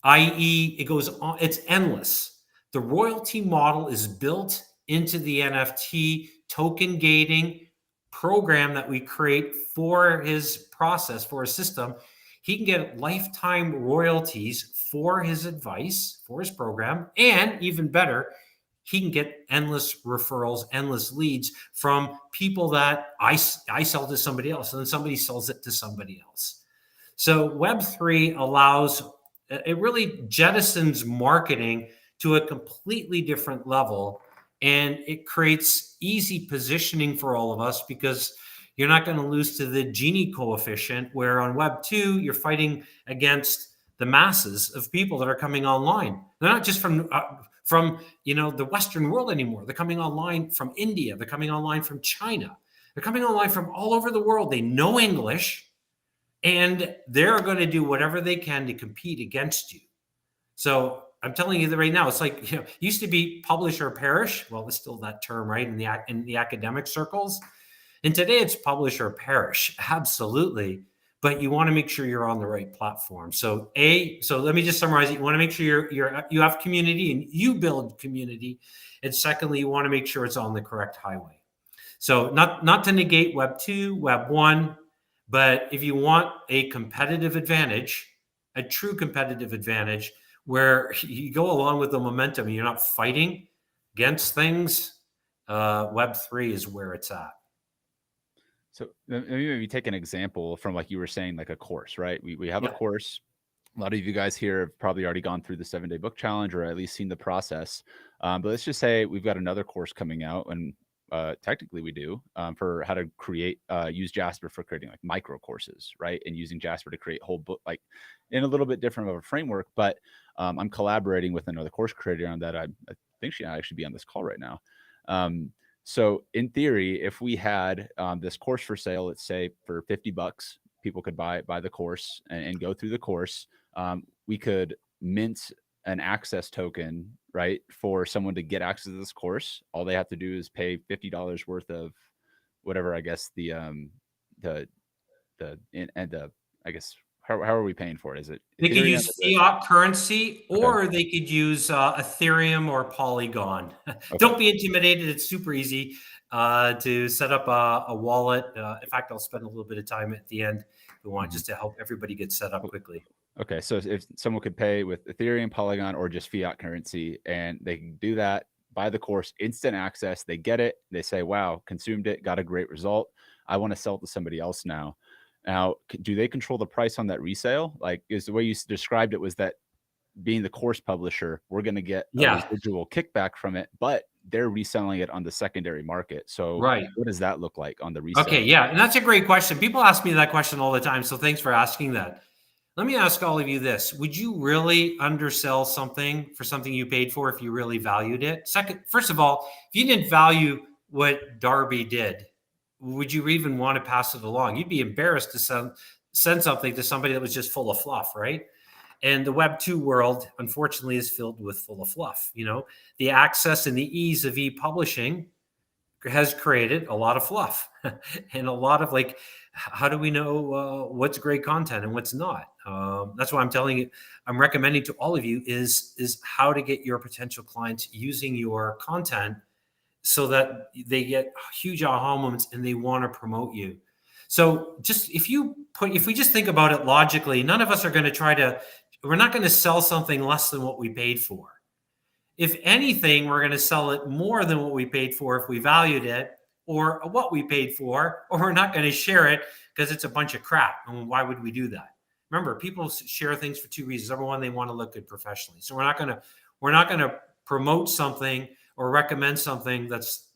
i.e., it goes on, it's endless. The royalty model is built into the NFT token gating program that we create for his process, for his system. He can get lifetime royalties for his advice, for his program, and even better, he can get endless referrals, endless leads from people that I sell to somebody else, and then somebody sells it to somebody else. So Web3 allows, it really jettisons marketing to a completely different level, and it creates easy positioning for all of us, because you're not going to lose to the Gini coefficient, where on Web 2, you're fighting against the masses of people that are coming online. They're not just from from, the Western world anymore. They're coming online from India. They're coming online from China. They're coming online from all over the world. They know English, and they're going to do whatever they can to compete against you. So I'm telling you that right now, it's like, used to be publish or perish. Well, it's still that term, right? In the academic circles. And today it's publish or perish. Absolutely. But you want to make sure you're on the right platform. So let me just summarize it. You want to make sure you have community and you build community. And secondly, you want to make sure it's on the correct highway. So not to negate Web 2, Web 1, but if you want a competitive advantage, a true competitive advantage, where you go along with the momentum and you're not fighting against things, Web 3 is where it's at. So maybe take an example from, like you were saying, like a course, right? We have a course. A lot of you guys here have probably already gone through the 7-day book challenge, or at least seen the process. But let's just say we've got another course coming out, and technically we do, for how to use Jasper for creating like micro courses, right? And using Jasper to create whole book, like in a little bit different of a framework. But I'm collaborating with another course creator on that. I think she might actually be on this call right now. So in theory, if we had this course for sale, let's say for $50, people could buy the course and go through the course. We could mint an access token, right, for someone to get access to this course. All they have to do is pay $50 worth of whatever, I guess I guess, how are we paying for it? Is it they could use fiat currency, or they could use Ethereum or Polygon. Okay. Don't be intimidated. It's super easy to set up a wallet. In fact, I'll spend a little bit of time at the end if we want, just to help everybody get set up quickly. Okay, so if someone could pay with Ethereum, Polygon, or just fiat currency, and they can do that, buy the course, instant access, they get it, they say, wow, consumed it, got a great result, I want to sell it to somebody else now. Now, do they control the price on that resale? Like, is the way you described it was that being the course publisher, we're going to get a residual kickback from it, but they're reselling it on the secondary market. So what does that look like on the resale? Okay, yeah, and that's a great question. People ask me that question all the time, so thanks for asking that. Let me ask all of you this. Would you really undersell something for something you paid for if you really valued it? First of all, if you didn't value what Darby did, would you even want to pass it along? You'd be embarrassed to send something to somebody that was just full of fluff, right? And the Web 2 world, unfortunately, is full of fluff. The access and the ease of e-publishing has created a lot of fluff and a lot of like, how do we know what's great content and what's not? That's why I'm telling you, I'm recommending to all of you is how to get your potential clients using your content so that they get huge aha moments and they want to promote you. So just if we just think about it logically, none of us are going to we're not going to sell something less than what we paid for. If anything, we're going to sell it more than what we paid for if we valued it, or what we paid for, or we're not going to share it because it's a bunch of crap. And why would we do that? Remember, people share things for two reasons. Number one, they want to look good professionally. So we're not going to promote something or recommend something that's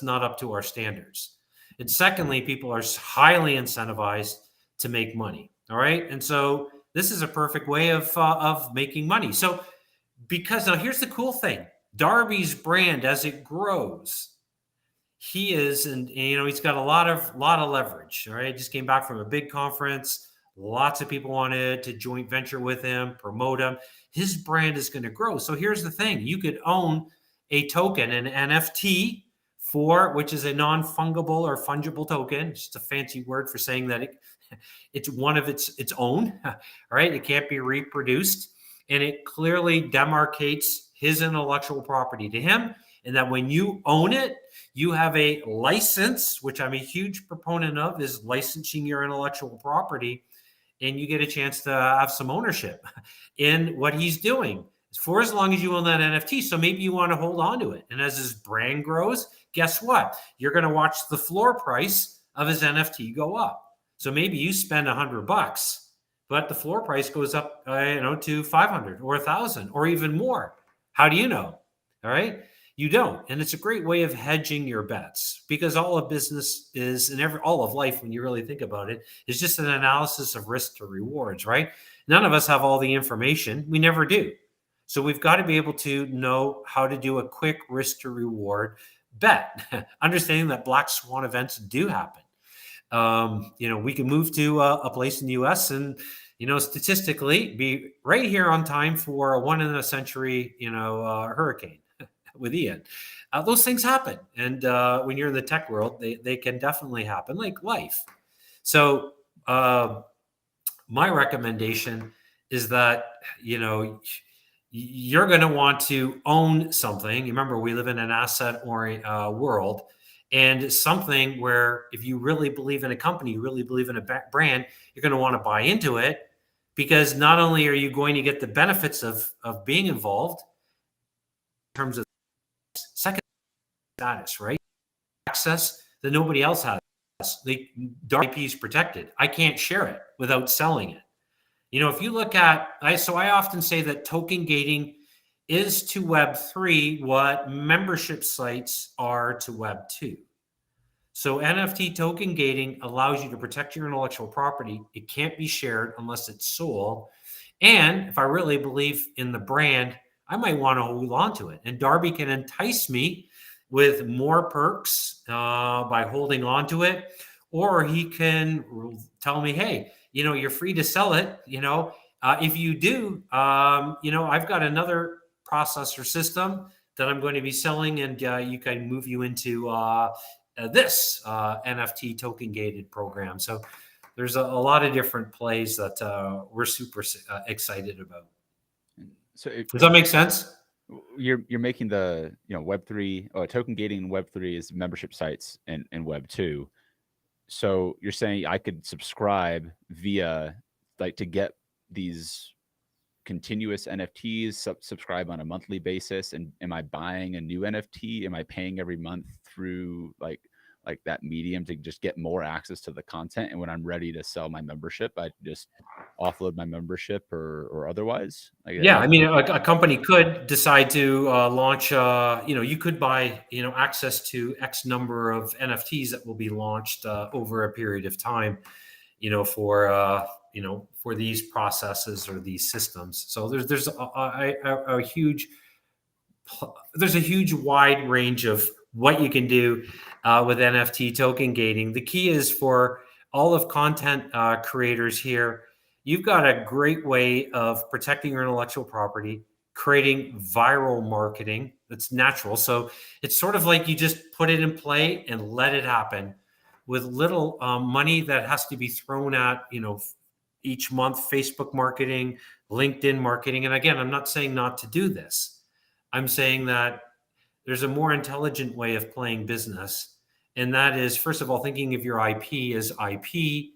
not up to our standards. And secondly, people are highly incentivized to make money. All right, and so this is a perfect way of making money. So because now here's the cool thing: Darby's brand, as it grows, he's got a lot of leverage. All right, just came back from a big conference. Lots of people wanted to joint venture with him, promote him. His brand is going to grow. So here's the thing: you could own a token, an NFT, which is a non-fungible or fungible token. It's just a fancy word for saying that it's one of its own. All right, it can't be reproduced, and it clearly demarcates his intellectual property to him. And that when you own it, you have a license, which I'm a huge proponent of, is licensing your intellectual property, and you get a chance to have some ownership in what he's doing for as long as you own that NFT. So maybe you want to hold on to it. And as his brand grows, guess what? You're going to watch the floor price of his NFT go up. So maybe you spend $100, but the floor price goes up, to 500 or 1,000 or even more. How do you know? All right. You don't. And it's a great way of hedging your bets, because all of business is, and all of life, when you really think about it, is just an analysis of risk to rewards, right? None of us have all the information. We never do. So we've got to be able to know how to do a quick risk to reward bet, understanding that black swan events do happen. We can move to a place in the US and, statistically be right here on time for a 1 in a century, hurricane with Ian. Those things happen. And when you're in the tech world, they can definitely happen, like life. So my recommendation is that, you're going to want to own something. Remember, we live in an asset-oriented world, and something where if you really believe in a company, you really believe in a brand, you're going to want to buy into it, because not only are you going to get the benefits of being involved in terms of second status, right? Access that nobody else has. The IP is protected. I can't share it without selling it. If you look at, I often say that token gating is to Web3 what membership sites are to Web2. So NFT token gating allows you to protect your intellectual property. It can't be shared unless it's sold. And if I really believe in the brand, I might want to hold on to it. And Darby can entice me with more perks by holding on to it. Or he can tell me, hey, you're free to sell it. If you do, I've got another processor system that I'm going to be selling, and you can move you into this NFT token gated program. So there's a lot of different plays that we're super excited about. So does that make sense? You're making the Web3 token gating in Web3 is membership sites in Web2. So you're saying I could subscribe via to get these continuous NFTs, subscribe on a monthly basis, and am I buying a new NFT? Am I paying every month through like that medium to just get more access to the content? And when I'm ready to sell my membership, I just offload my membership or otherwise? Yeah, I mean, a company could decide to launch, you could buy, access to X number of NFTs that will be launched over a period of time, for these processes or these systems. So there's a huge wide range of what you can do with NFT token gating. The key is for all of content creators here, you've got a great way of protecting your intellectual property, creating viral marketing that's natural. So it's sort of like you just put it in play and let it happen with little money that has to be thrown at, each month, Facebook marketing, LinkedIn marketing. And again, I'm not saying not to do this. I'm saying that there's a more intelligent way of playing business. And that is, first of all, thinking of your IP as IP,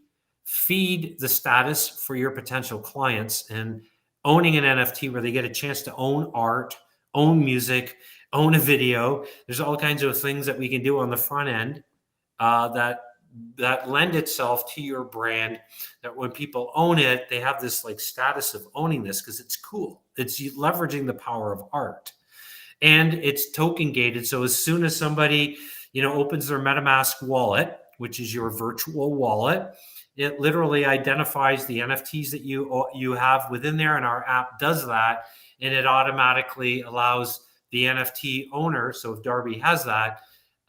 feed the status for your potential clients, and owning an NFT where they get a chance to own art, own music, own a video. There's all kinds of things that we can do on the front end that lend itself to your brand, that when people own it, they have this status of owning this because it's cool. It's leveraging the power of art. And it's token gated. So as soon as somebody, opens their MetaMask wallet, which is your virtual wallet, it literally identifies the NFTs that you have within there, and our app does that, and it automatically allows the NFT owner. So if Darby has that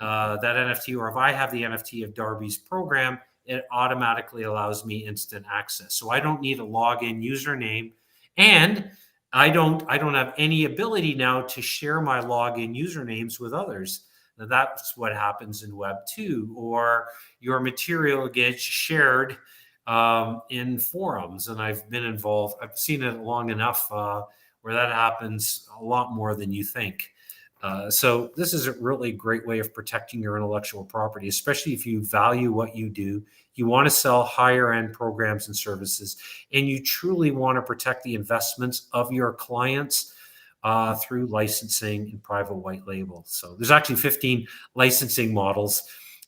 NFT, or if I have the NFT of Darby's program, it automatically allows me instant access. So I don't need a login username, and I don't have any ability now to share my login usernames with others. Now, that's what happens in Web 2, or your material gets shared in forums. And I've been involved. I've seen it long enough where that happens a lot more than you think. So this is a really great way of protecting your intellectual property, especially if you value what you do. You want to sell higher end programs and services, and you truly want to protect the investments of your clients through licensing and private white label. So there's actually 15 licensing models.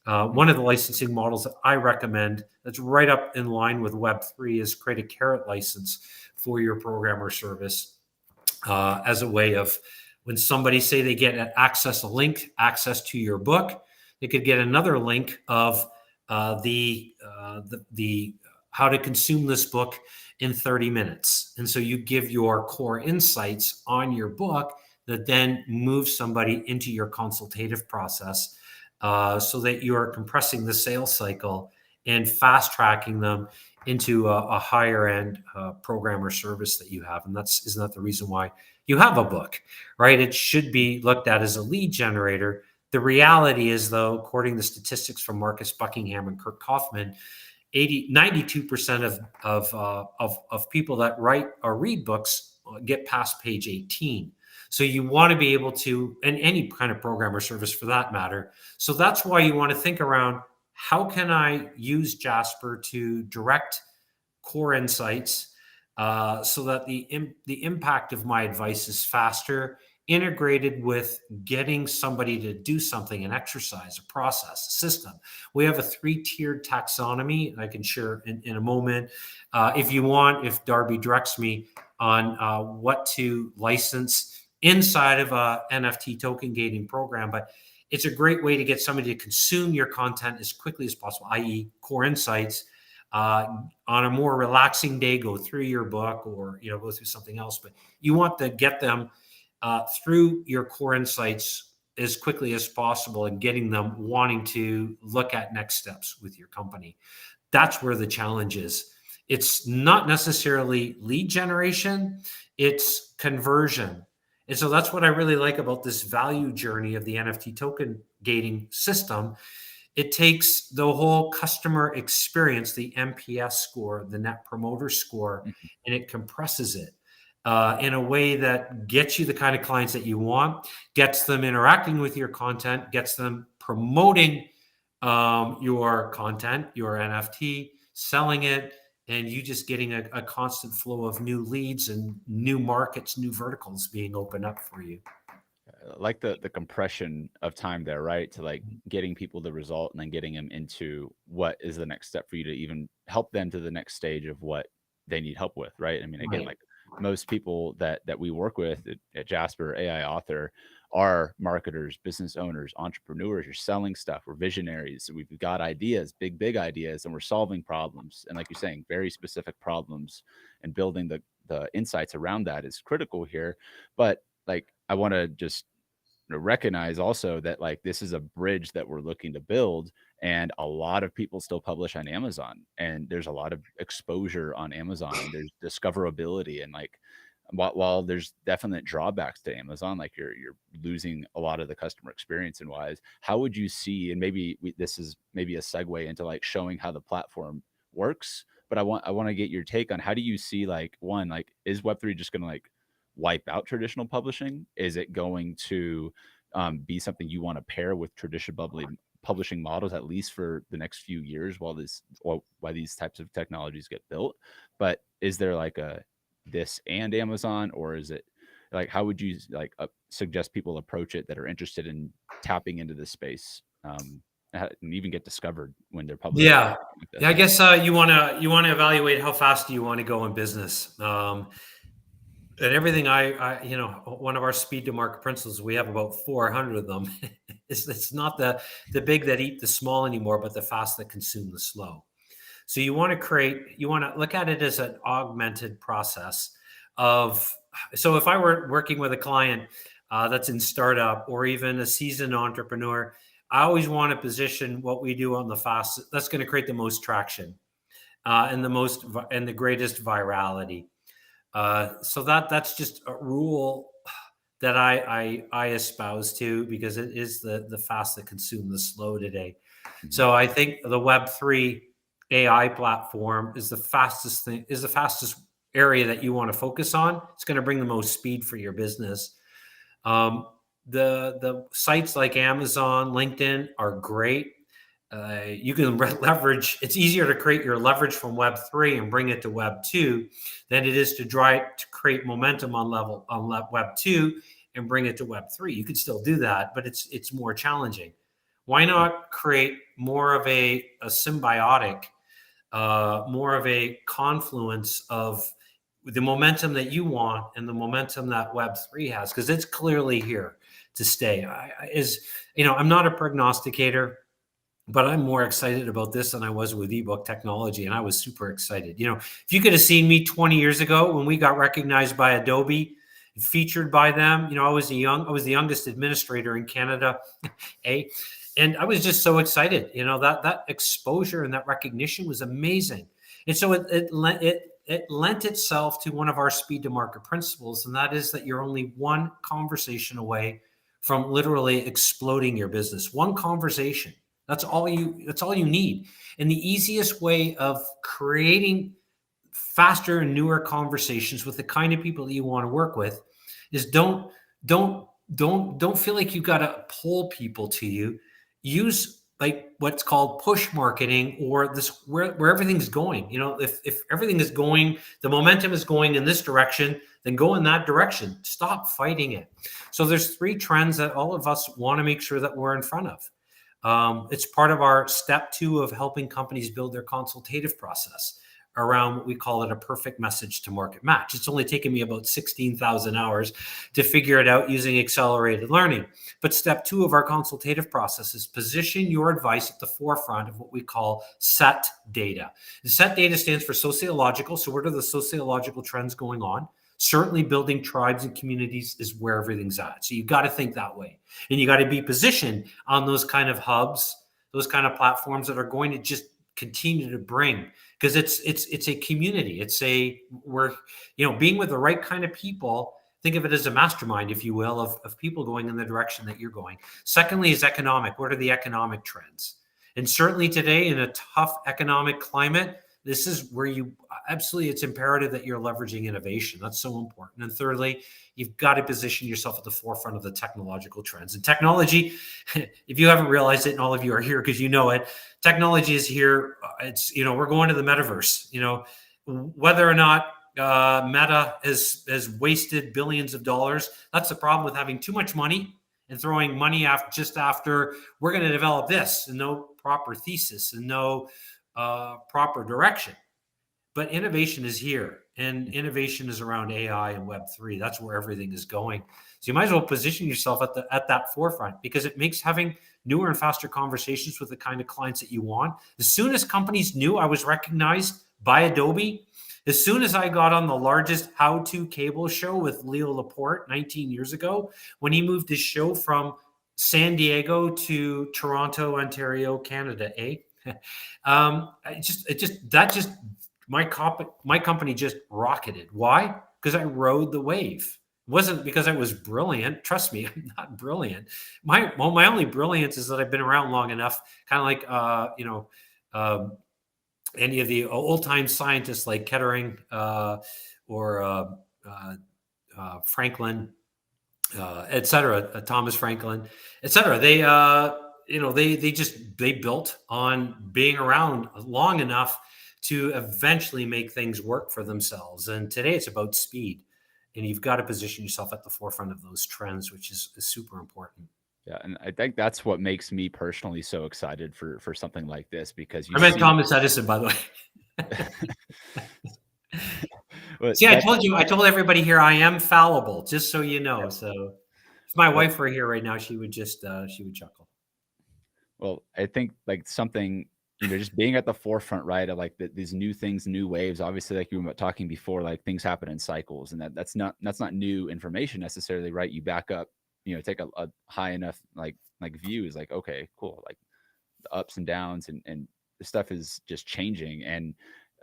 One of the licensing models that I recommend that's right up in line with Web3 is create a carrot license for your program or service as a way of, when somebody say they get a link, access to your book, they could get another link of the how to consume this book in 30 minutes. And so you give your core insights on your book that then moves somebody into your consultative process, so that you are compressing the sales cycle and fast tracking them into a higher end program or service that you have. And isn't that the reason why you have a book, right? It should be looked at as a lead generator. The reality is, though, according to statistics from Marcus Buckingham and Kirk Kaufman, 92% of people that write or read books get past page 18. So you want to be able to, and any kind of program or service for that matter. So that's why you want to think around, how can I use Jasper to direct core insights, so that the impact of my advice is faster, integrated with getting somebody to do something, an exercise, a process, a system. We have a 3-tiered taxonomy I can share in a moment. If you want, if Darby directs me on what to license inside of a NFT token gating program, but it's a great way to get somebody to consume your content as quickly as possible, i.e. core insights. On a more relaxing day, go through your book, or go through something else, but you want to get them through your core insights as quickly as possible and getting them wanting to look at next steps with your company. That's where the challenge is. It's not necessarily lead generation, it's conversion. And so that's what I really like about this value journey of the NFT token gating system. It takes the whole customer experience, the NPS score, the net promoter score, Mhm. and it compresses it in a way that gets you the kind of clients that you want, gets them interacting with your content, gets them promoting your content, your NFT, selling it, and you just getting a constant flow of new leads and new markets, new verticals being opened up for you. Like the compression of time there, right? To like getting people the result and then getting them into what is the next step for you to even help them to the next stage of what they need help with, right? I mean, again, Right. like most people that we work with at Jasper AI Author are marketers, business owners, entrepreneurs. You're selling stuff. We're visionaries. We've got ideas, big ideas, and we're solving problems. And like you're saying, very specific problems, and building the insights around that is critical here. But like, I want to just recognize also that like this is a bridge that we're looking to build, and a lot of people still publish on Amazon, and there's a lot of exposure on Amazon, and there's discoverability, and like while there's definite drawbacks to Amazon, like you're losing a lot of the customer experience and wise, how would you see, and maybe this is maybe a segue into like showing how the platform works, but I want to get your take on how do you see, like, one, like, is Web3 just going to like wipe out traditional publishing? Is it going to be something you want to pair with traditional publishing models, at least for the next few years while these types of technologies get built? But is there like a this and Amazon, or is it like, how would you like suggest people approach it that are interested in tapping into this space, and even get discovered when they're publishing Yeah. something like Yeah, I this? guess you want to evaluate how fast do you want to go in business. And everything one of our speed to market principles, we have about 400 of them. It's not the big that eat the small anymore, but the fast that consume the slow. So you want to look at it as an augmented process of, so if I were working with a client that's in startup or even a seasoned entrepreneur, I always want to position what we do on the fast that's going to create the most traction, and the greatest virality. So that's just a rule that I espouse to, because it is the fast that consume the slow today. Mhm. So I think the Web3 AI platform is the fastest area that you want to focus on. It's going to bring the most speed for your business. Um, the sites like Amazon, LinkedIn are great. You can leverage. It's easier to create your leverage from Web3 and bring it to Web2 than it is to create momentum on Web2 and bring it to Web3. You could still do that, but it's more challenging. Why not create more of a symbiotic, more of a confluence of the momentum that you want and the momentum that Web3 has, because it's clearly here to stay. I'm not a prognosticator. but I'm more excited about this than I was with ebook technology. And I was super excited. If you could have seen me 20 years ago when we got recognized by Adobe, featured by them, I was the youngest administrator in Canada, and I was just so excited. That exposure and that recognition was amazing. And so it lent itself to one of our speed to market principles, and that is that you're only one conversation away from literally exploding your business. One conversation. That's all you need. And the easiest way of creating faster and newer conversations with the kind of people that you want to work with is don't feel like you got to pull people to you. Use like what's called push marketing, or this where everything's going. If everything is going, the momentum is going in this direction, then go in that direction. Stop fighting it. So there's 3 trends that all of us want to make sure that we're in front of. It's part of our step 2 of helping companies build their consultative process around what we call it a perfect message to market match. It's only taken me about 16,000 hours to figure it out using accelerated learning. But step 2 of our consultative process is position your advice at the forefront of what we call set data. The set data stands for sociological. So what are the sociological trends going on? Certainly building tribes and communities is where everything's at. So you've got to think that way. And you got to be positioned on those kind of hubs, those kind of platforms that are going to just continue to bring, because it's a community. We're being with the right kind of people. Think of it as a mastermind, if you will, of people going in the direction that you're going. Secondly is economic. What are the economic trends? And certainly today, in a tough economic climate, this is where it's imperative that you're leveraging innovation. That's so important. And thirdly, you've got to position yourself at the forefront of the technological trends. And technology, if you haven't realized it, and all of you are here because you know it, technology is here. We're going to the metaverse. Whether or not Meta has wasted billions of dollars, that's the problem with having too much money and throwing money after we're going to develop this, and no proper thesis and no proper direction. But innovation is here, and innovation is around AI and web3. That's where everything is going. So you might as well position yourself at that forefront, because it makes having newer and faster conversations with the kind of clients that you want. As soon as companies knew I was recognized by Adobe, as soon as I got on the largest how-to cable show with Leo Laporte 19 years ago, when he moved his show from San Diego to Toronto, Ontario, Canada, my company just rocketed. Why? Because I rode the wave. It wasn't because I was brilliant. Trust me, I'm not brilliant. My only brilliance is that I've been around long enough, kind of like any of the old-time scientists like Kettering or Franklin, etc., Thomas Franklin, etc. They built on being around long enough to eventually make things work for themselves. And today it's about speed, and you've got to position yourself at the forefront of those trends, which is super important. Yeah, and I think that's what makes me personally so excited for something like this, because I meant Thomas Edison, by the way. See, I told everybody here I am fallible, just so you know. So if my wife were here right now, she would chuckle. Well, I think like something, just being at the forefront, right, of like these new things, new waves. Obviously, like you were talking before, like things happen in cycles, and that's not new information necessarily, right? You back up, take a high enough like view is like, okay, cool, like the ups and downs and the stuff is just changing, and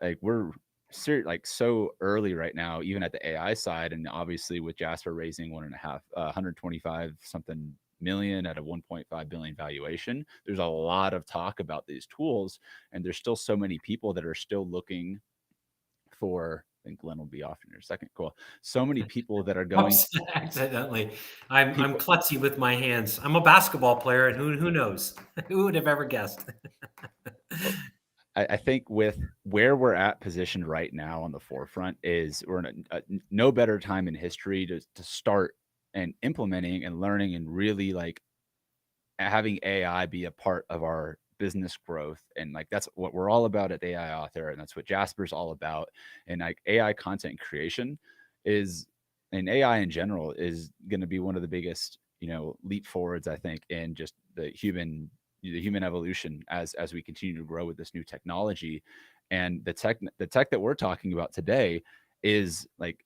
like we're so early right now, even at the AI side, and obviously with Jasper raising 125 something million at a 1.5 billion valuation, there's a lot of talk about these tools, and there's still so many people that are still looking for. I think Glenn will be off in a second. Cool. So many people that are going. Accidentally, I'm klutzy with my hands. I'm a basketball player, and who knows? Who would have ever guessed? I think with where we're at positioned right now on the forefront is we're in no better time in history to start and implementing and learning and really like having AI be a part of our business growth. And like that's what we're all about at AI Author, and that's what Jasper's all about. And like AI content creation and AI in general is going to be one of the biggest leap forwards, I think, in just the human the human evolution as we continue to grow with this new technology. And the tech that we're talking about today is like,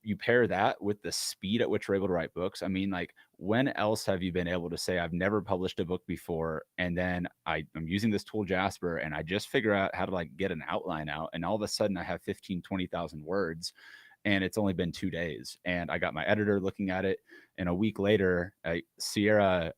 you pair that with the speed at which we're able to write books. I mean, like, when else have you been able to say, I've never published a book before, and then I'm using this tool Jasper, and I just figure out how to like get an outline out, and all of a sudden I have 15, 20,000 words, and it's only been 2 days, and I got my editor looking at it, and a week later, Sierra,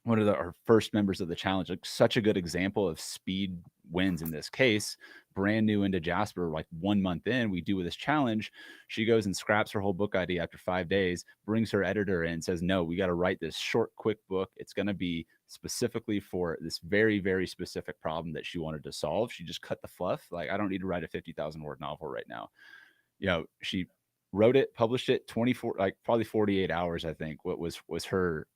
one of our first members of the challenge, like such a good example of speed wins in this case, brand new into Jasper, like 1 month in, we do this challenge. She goes and scraps her whole book idea after 5 days, brings her editor in, says, no, we got to write this short, quick book. It's going to be specifically for this very, very specific problem that she wanted to solve. She just cut the fluff. Like, I don't need to write a 50,000 word novel right now. She wrote it, published it 24, like probably 48 hours, I think, what was her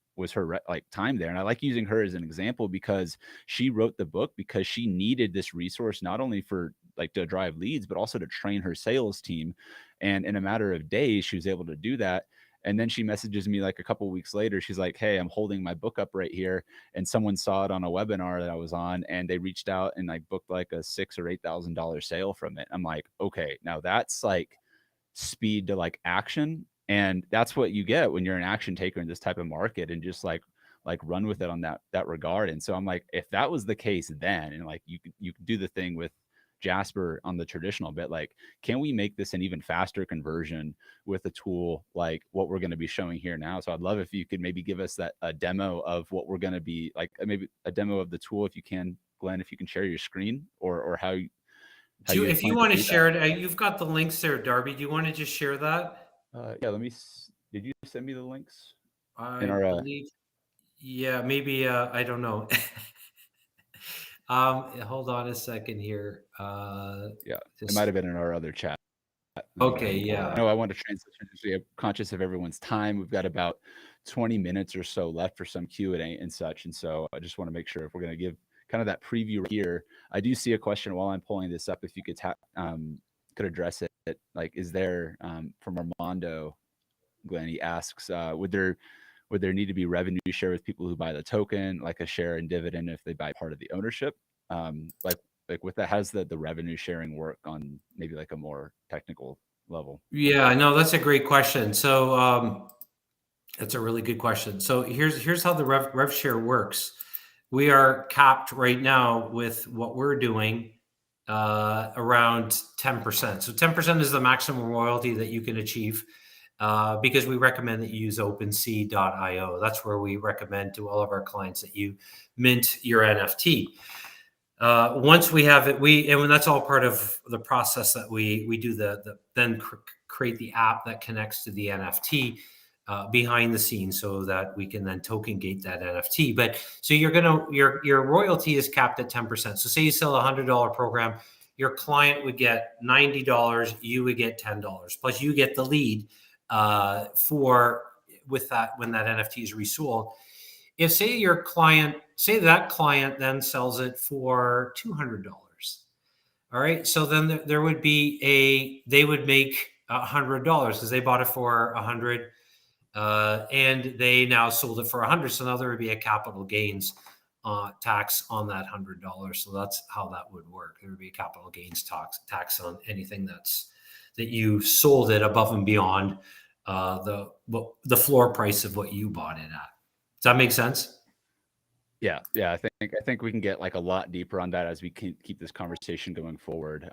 like time there. And I like using her as an example because she wrote the book because she needed this resource, not only for like to drive leads, but also to train her sales team. And in a matter of days, she was able to do that. And then she messages me like a couple of weeks later. She's like, hey, I'm holding my book up right here. And someone saw it on a webinar that I was on, and they reached out and like booked like a $6,000 or $8,000 sale from it. I'm like, okay, now that's like speed to like action. And that's what you get when you're an action taker in this type of market, and just like run with it on that regard. And so I'm like, if that was the case then, and like you could do the thing with Jasper on the traditional bit, like, can we make this an even faster conversion with a tool like what we're going to be showing here now? So I'd love if you could maybe give us a demo of what we're going to be like, maybe a demo of the tool, if you can, Glenn, if you can share your screen, or how you If you plan to want to do that. share it, you've got the links there, Darby. Do you want to just share that? Yeah, did you send me the links in I our, believe, yeah, maybe, I don't know. Hold on a second here. yeah, it might Just have been in our other chat. Let me go ahead okay, and pull it. I yeah. know I want to transition, so I'm conscious of everyone's time. We've got about 20 minutes or so left for some Q&A and such. And so I just want to make sure, if we're going to give kind of that preview right here, I do see a question while I'm pulling this up. If you could address it, like, is there, from Armando, Glenn, he asks, would there need to be revenue share with people who buy the token, like a share and dividend if they buy part of the ownership? Like with that, how does the revenue sharing work on maybe like a more technical level? Yeah, no, that's a great question. So, that's a really good question. So here's how the rev share works. We are capped right now with what we're doing, around 10%. So 10% is the maximum royalty that you can achieve, because we recommend that you use OpenSea.io. That's where we recommend to all of our clients that you mint your NFT. Once we have it, and that's all part of the process that we do then create the app that connects to the NFT, behind the scenes, so that we can then token gate that NFT. But so your royalty is capped at 10%. So say you sell $100 program, your client would get $90, you would get $10, plus you get the lead, for with that when that NFT is resold. If say that client then sells it for $200, all right, so then there would be they would make $100 because they bought it for 100, and they now sold it for 100. So now there would be a capital gains tax on that $100. So that's how that would work. There would be a capital gains tax on anything that you sold it above and beyond the floor price of what you bought it at. Does that make sense? Yeah, yeah. I think we can get like a lot deeper on that as we keep this conversation going forward.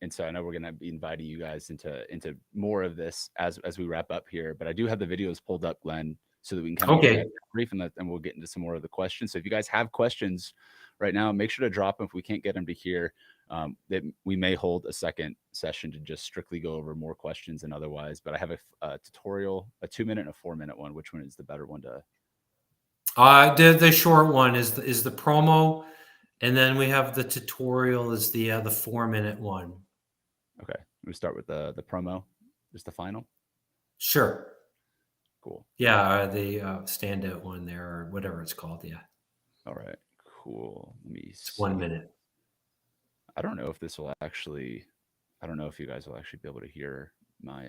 And so I know we're going to be inviting you guys into more of this as we wrap up here. But I do have the videos pulled up, Glenn, so that we can kind of give that Okay. brief, and we'll get into some more of the questions. So if you guys have questions right now, make sure to drop them. If we can't get them to here, that we may hold a second session to just strictly go over more questions and otherwise. But I have a tutorial, a 2-minute and a 4-minute one. Which one is the better one to? The short one is the promo, and then we have the tutorial is the 4-minute one. Okay, we start with the promo, just the final. Sure. Cool. Yeah, the standout one there, or whatever it's called. Yeah, All right, cool. Let me it's see. 1 minute. I don't know if this will actually. I don't know if you guys will actually be able to hear my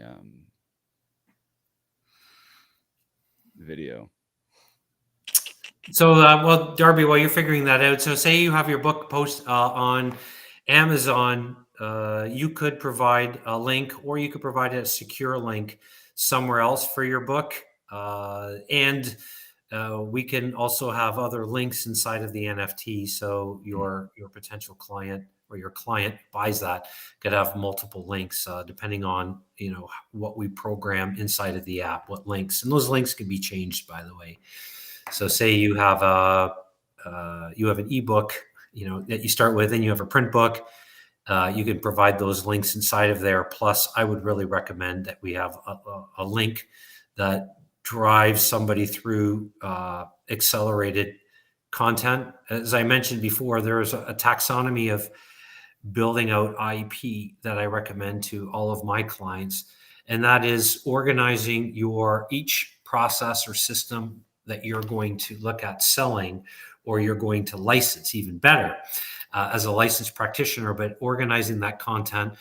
video. So, well, Darby, while you're figuring that out, so say you have your book post on Amazon, you could provide a link, or you could provide a secure link somewhere else for your book, and we can also have other links inside of the NFT. So your potential client or your client buys that could have multiple links, depending on what we program inside of the app, what links, and those links can be changed, by the way. So say you have an ebook, that you start with, and you have a print book. You can provide those links inside of there. Plus, I would really recommend that we have a link that drives somebody through accelerated content. As I mentioned before, there is a taxonomy of building out IP that I recommend to all of my clients, and that is organizing each process or system that you're going to look at selling, or you're going to license, even better, as a licensed practitioner, but organizing that content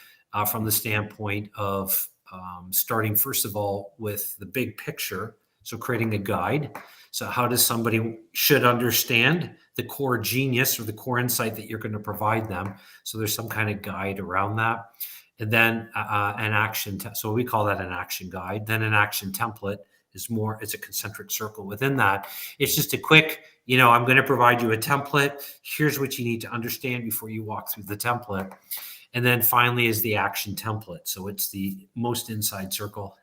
from the standpoint of starting, first of all, with the big picture. So creating a guide. So how does somebody should understand the core genius or the core insight that you're going to provide them? So there's some kind of guide around that. And then an action. So we call that an action guide. Then an action template it's a concentric circle within that. It's just a quick, I'm going to provide you a template. Here's what you need to understand before you walk through the template. And then finally is the action template. So it's the most inside circle,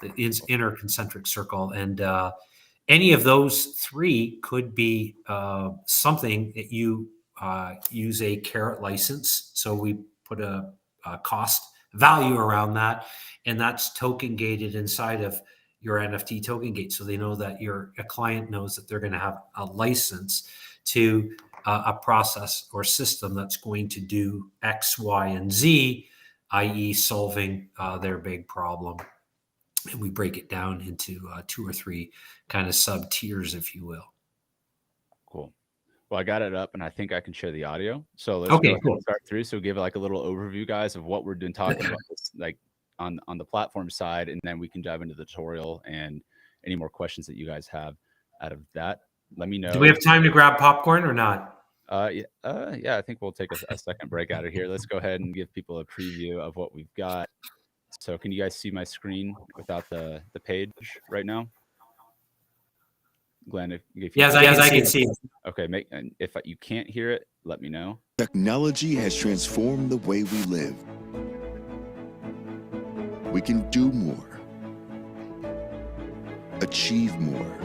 the inner concentric circle. And any of those three could be something that you use a carrot license. So we put a cost value around that, and that's token gated inside of your NFT token gate. So they know that a client knows that they're going to have a license to a process or system that's going to do X, Y, and Z, i.e. solving their big problem. And we break it down into 2 or 3 kind of sub tiers, if you will. Cool. Well, I got it up, and I think I can share the audio. So let's go ahead and start through. So give like a little overview, guys, of what we're doing, talking about this, like on the platform side, and then we can dive into the tutorial and any more questions that you guys have out of that. Let me know. Do we have time to grab popcorn or not? Yeah, I think we'll take a second break out of here. Let's go ahead and give people a preview of what we've got. So can you guys see my screen without the page right now? Glenn, if yes, I can see. Okay, and if you can't hear it, let me know. Technology has transformed the way we live. We can do more, achieve more,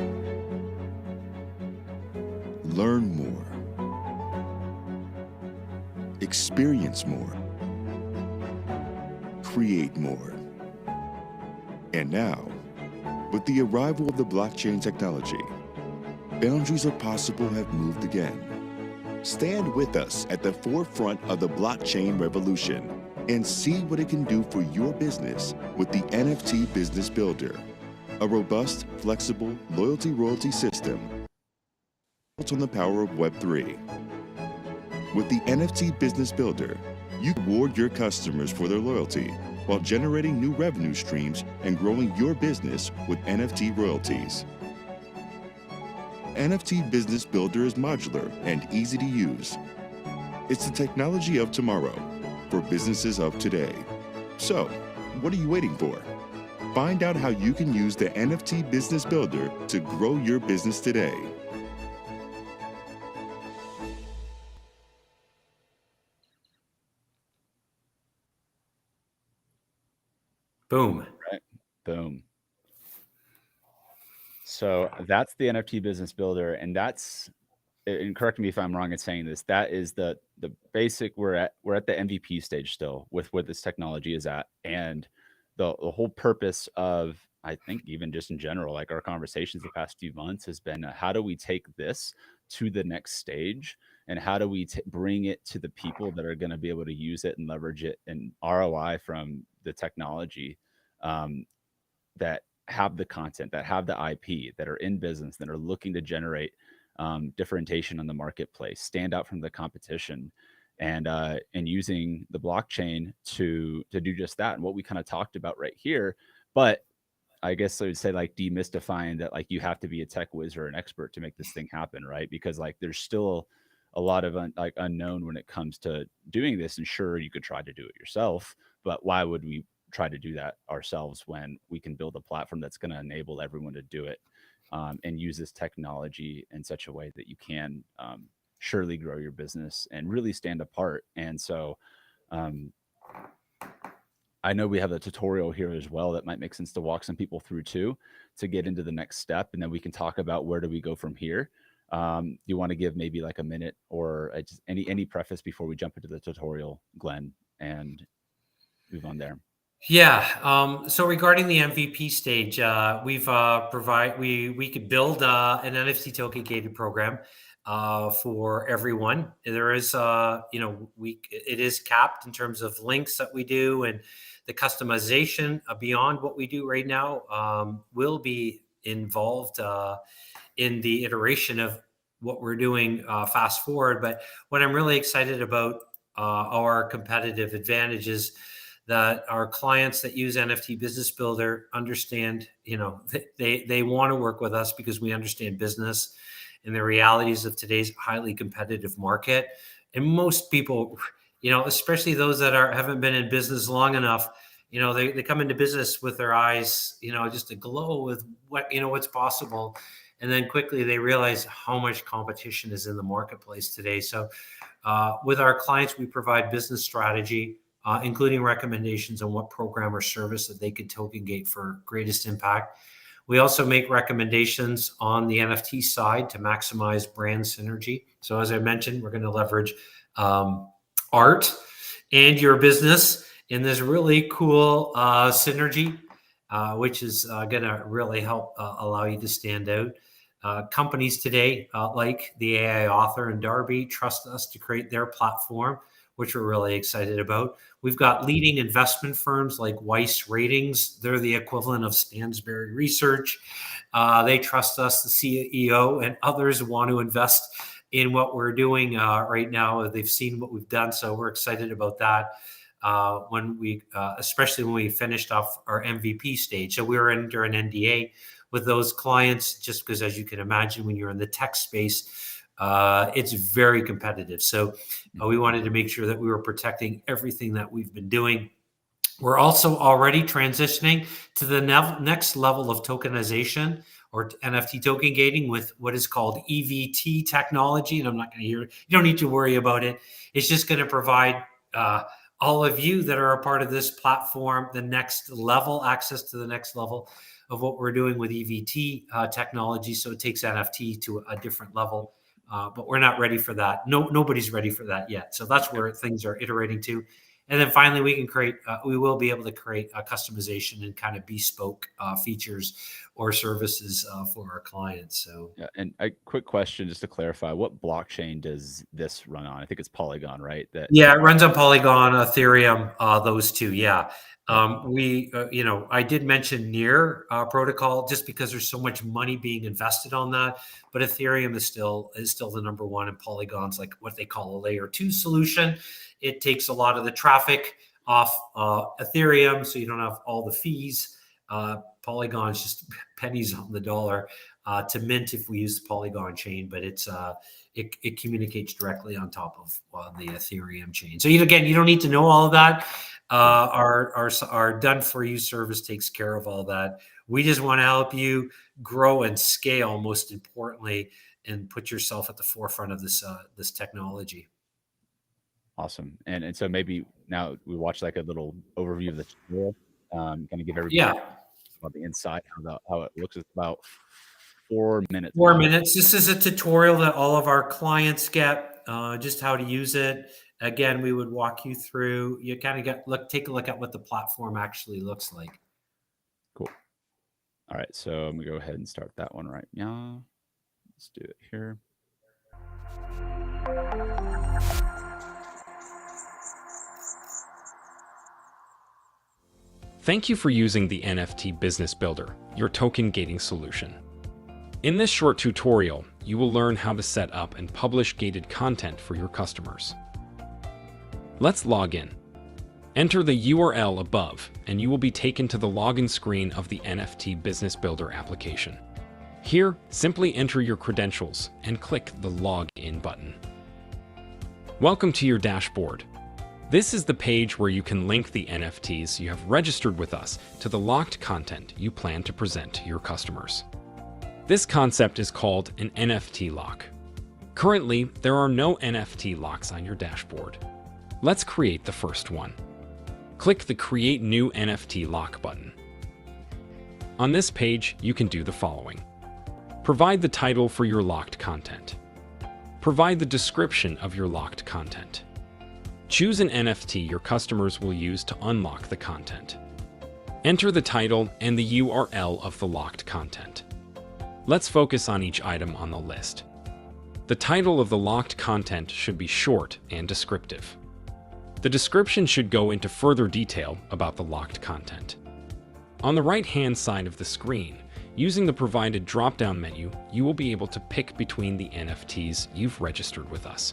learn more, experience more, create more. And now, with the arrival of the blockchain technology, boundaries of possible have moved again. Stand with us at the forefront of the blockchain revolution and see what it can do for your business with the NFT Business Builder, a robust, flexible loyalty royalty system built on the power of Web3. With the NFT Business Builder, you reward your customers for their loyalty while generating new revenue streams and growing your business with NFT royalties. NFT Business Builder is modular and easy to use. It's the technology of tomorrow for businesses of today. So, what are you waiting for? Find out how you can use the NFT Business Builder to grow your business today. Boom. Right. Boom. So that's the NFT Business Builder, and that's, and correct me if I'm wrong in saying this, that is the basic. We're at the MVP stage still with what this technology is at, and the whole purpose of, I think, even just in general, like our conversations the past few months has been, how do we take this to the next stage, and how do we bring it to the people that are going to be able to use it and leverage it and ROI from the technology, that have the content, that have the IP, that are in business, that are looking to generate differentiation on the marketplace, stand out from the competition, and using the blockchain to do just that, and what we kind of talked about right here. But I guess I would say like demystifying that, like you have to be a tech whiz or an expert to make this thing happen, right? Because like there's still a lot of unknown when it comes to doing this. And sure, you could try to do it yourself, but why would we try to do that ourselves when we can build a platform that's going to enable everyone to do it, and use this technology in such a way that you can surely grow your business and really stand apart. And so I know we have a tutorial here as well that might make sense to walk some people through too, to get into the next step. And then we can talk about where do we go from here. You want to give maybe like a minute or just any preface before we jump into the tutorial, Glenn, and move on there? Yeah. So regarding the MVP stage, we could build an NFT token gated program for everyone. There is, it is capped in terms of links that we do, and the customization beyond what we do right now will be involved in the iteration of what we're doing fast forward. But what I'm really excited about our competitive advantages that our clients that use NFT Business Builder understand, they want to work with us because we understand business and the realities of today's highly competitive market. And most people, especially those that haven't been in business long enough, they come into business with their eyes, just aglow with what's possible. And then quickly they realize how much competition is in the marketplace today. So with our clients, we provide business strategy, including recommendations on what program or service that they could token gate for greatest impact. We also make recommendations on the NFT side to maximize brand synergy. So as I mentioned, we're going to leverage art and your business in this really cool synergy, which is going to really help allow you to stand out. Companies today, like the AI author and Darby, trust us to create their platform, which we're really excited about. We've got leading investment firms like Weiss Ratings. They're the equivalent of Stansberry Research. They trust us, the CEO and others want to invest in what we're doing right now. They've seen what we've done, so we're excited about that. Especially when we finished off our MVP stage. So we were under an NDA with those clients, just because, as you can imagine, when you're in the tech space, it's very competitive. So we wanted to make sure that we were protecting everything that we've been doing. We're also already transitioning to the next level of tokenization or NFT token gating with what is called EVT technology. And I'm not going to you don't need to worry about it. It's just going to provide all of you that are a part of this platform the next level, access to the next level of what we're doing with EVT technology. So it takes NFT to a different level. But we're not ready for that. Nobody's ready for that yet. So that's where things are iterating to. And then finally, we will be able to create a customization and kind of bespoke features or services for our clients. So yeah, and a quick question just to clarify, what blockchain does this run on? I think it's Polygon, right? Yeah, it runs on Polygon, Ethereum, those two. Yeah. I did mention Near protocol just because there's so much money being invested on that, but Ethereum is still the number one, and Polygon's like what they call a layer 2 solution. It takes a lot of the traffic off Ethereum, so you don't have all the fees. Polygon's just pennies on the dollar to mint if we use the Polygon chain, but it communicates directly on top of the Ethereum chain. So you don't need to know all of that. Our done for you service takes care of all that. We just want to help you grow and scale, most importantly, and put yourself at the forefront of this technology. Awesome. And so maybe now we watch like a little overview of the tutorial, kind of give everybody about the inside, how it looks. It's about 4 minutes. 4 minutes. This is a tutorial that all of our clients get, just how to use it. Again, we would walk you through. You kind of take a look at what the platform actually looks like. Cool. All right, so I'm gonna go ahead and start that one right now. Let's do it here. Thank you for using the NFT Business Builder, your token gating solution. In this short tutorial, you will learn how to set up and publish gated content for your customers. Let's log in. Enter the URL above, and you will be taken to the login screen of the NFT Business Builder application. Here, simply enter your credentials and click the Login button. Welcome to your dashboard. This is the page where you can link the NFTs you have registered with us to the locked content you plan to present to your customers. This concept is called an NFT lock. Currently, there are no NFT locks on your dashboard. Let's create the first one. Click the Create New NFT Lock button. On this page, you can do the following. Provide the title for your locked content. Provide the description of your locked content. Choose an NFT your customers will use to unlock the content. Enter the title and the URL of the locked content. Let's focus on each item on the list. The title of the locked content should be short and descriptive. The description should go into further detail about the locked content. On the right-hand side of the screen, using the provided drop-down menu, you will be able to pick between the NFTs you've registered with us.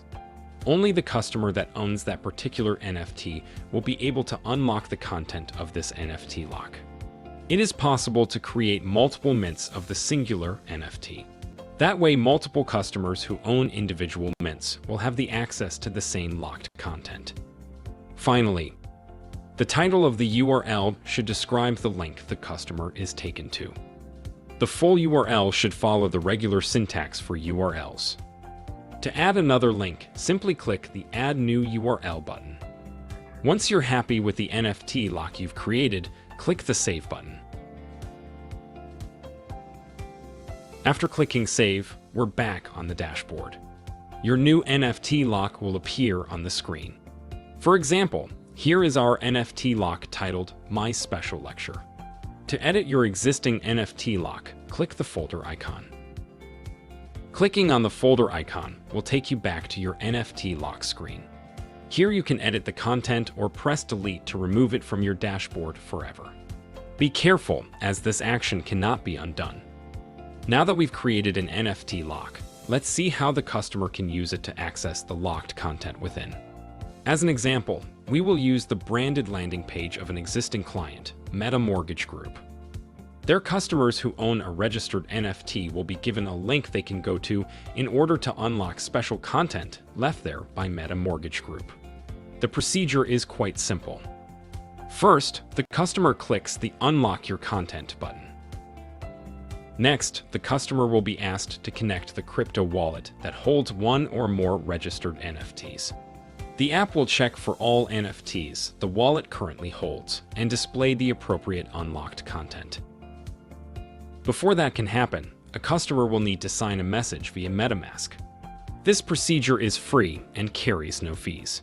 Only the customer that owns that particular NFT will be able to unlock the content of this NFT lock. It is possible to create multiple mints of the singular NFT. That way, multiple customers who own individual mints will have the access to the same locked content. Finally, the title of the URL should describe the link the customer is taken to. The full URL should follow the regular syntax for URLs. To add another link, simply click the Add New URL button. Once you're happy with the NFT lock you've created, click the Save button. After clicking Save, we're back on the dashboard. Your new NFT lock will appear on the screen. For example, here is our NFT lock titled My Special Lecture. To edit your existing NFT lock, click the folder icon. Clicking on the folder icon will take you back to your NFT lock screen. Here you can edit the content or press delete to remove it from your dashboard forever. Be careful, as this action cannot be undone. Now that we've created an NFT lock, let's see how the customer can use it to access the locked content within. As an example, we will use the branded landing page of an existing client, Meta Mortgage Group. Their customers who own a registered NFT will be given a link they can go to in order to unlock special content left there by Meta Mortgage Group. The procedure is quite simple. First, the customer clicks the Unlock Your Content button. Next, the customer will be asked to connect the crypto wallet that holds one or more registered NFTs. The app will check for all NFTs the wallet currently holds and display the appropriate unlocked content. Before that can happen, a customer will need to sign a message via MetaMask. This procedure is free and carries no fees.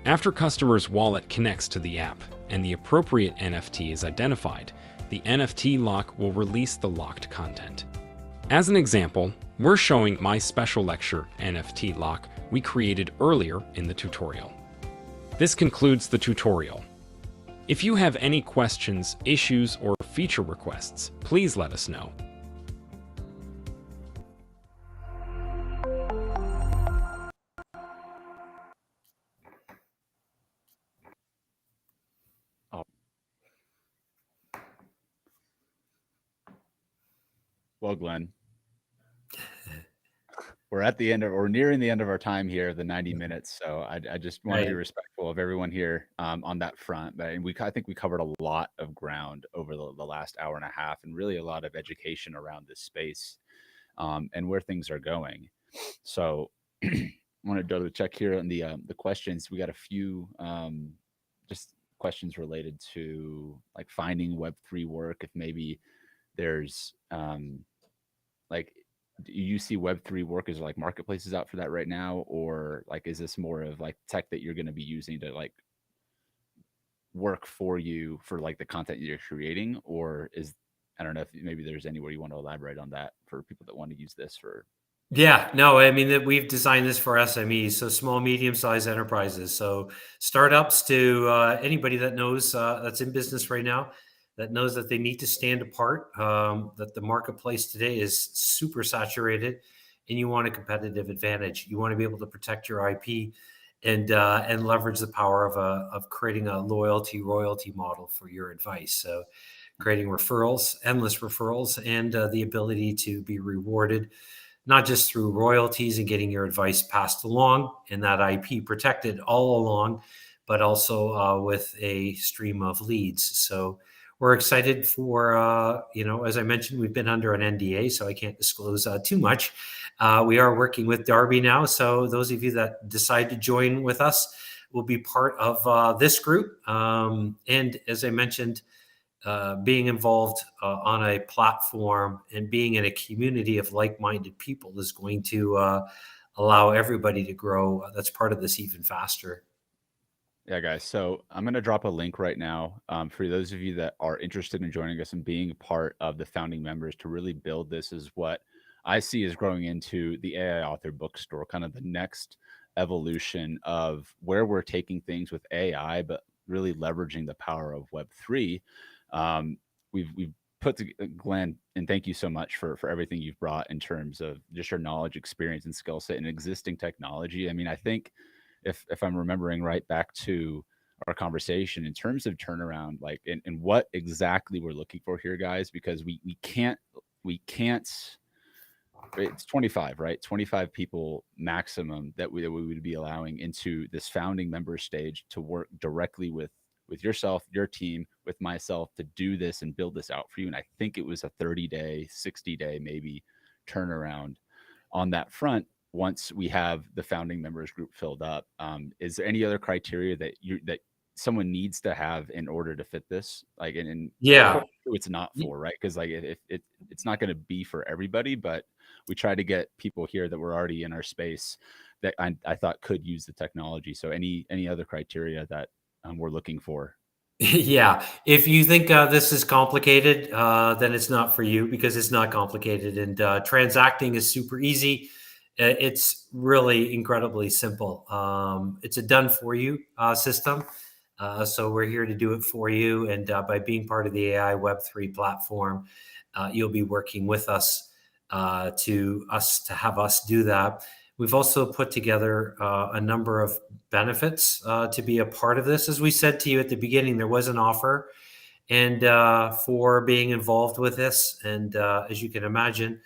After customer's wallet connects to the app and the appropriate NFT is identified, the NFT lock will release the locked content. As an example, we're showing My Special Lecture NFT lock we created earlier in the tutorial. This concludes the tutorial. If you have any questions, issues, or feature requests, please let us know. Well, Glenn, we're nearing the end of our time here, the 90 minutes. So I just want to be respectful of everyone here on that front. But I think we covered a lot of ground over the last hour and a half, and really a lot of education around this space and where things are going. So I want to double check here on the questions. We got a few just questions related to like finding Web3 work. If maybe there's like, do you see Web3 work as like marketplaces out for that right now? Or like, is this more of like tech that you're going to be using to like work for you for like the content you're creating? Or I don't know if maybe there's anywhere you want to elaborate on that for people that want to use this for. Yeah, no, I mean that we've designed this for SMEs, so small, medium-sized enterprises. So startups to anybody that knows that's in business right now, that knows that they need to stand apart, that the marketplace today is super saturated and you want a competitive advantage. You want to be able to protect your IP and leverage the power of creating a royalty model for your advice. So creating referrals, endless referrals, and the ability to be rewarded, not just through royalties and getting your advice passed along and that IP protected all along, but also with a stream of leads. So we're excited for, as I mentioned, we've been under an NDA, so I can't disclose too much. We are working with Darby now. So those of you that decide to join with us will be part of this group. And as I mentioned, being involved on a platform and being in a community of like-minded people is going to allow everybody to grow. That's part of this even faster. Yeah, guys. So I'm going to drop a link right now for those of you that are interested in joining us and being part of the founding members to really build this is what I see is growing into the AI author bookstore, kind of the next evolution of where we're taking things with AI, but really leveraging the power of Web3. We've put to Glenn, and thank you so much for everything you've brought in terms of just your knowledge, experience, and skill set and existing technology. I mean, I think if I'm remembering right back to our conversation in terms of turnaround, like and what exactly we're looking for here, guys, because we can't it's 25, right? 25 people maximum that we would be allowing into this founding member stage to work directly with yourself, your team, with myself to do this and build this out for you. And I think it was a 30-day, 60-day maybe turnaround on that front once we have the founding members group filled up. Is there any other criteria that someone needs to have in order to fit this? Like, and Yeah, who it's not for, right? Because like it's not going to be for everybody, but we try to get people here that were already in our space that I thought could use the technology. So any other criteria that we're looking for? yeah. If you think this is complicated, then it's not for you because it's not complicated. And transacting is super easy. It's really incredibly simple. It's a done for you system. So we're here to do it for you. And by being part of the AI Web3 platform, you'll be working with us to have us do that. We've also put together a number of benefits to be a part of this. As we said to you at the beginning, there was an offer and for being involved with this. And as you can imagine,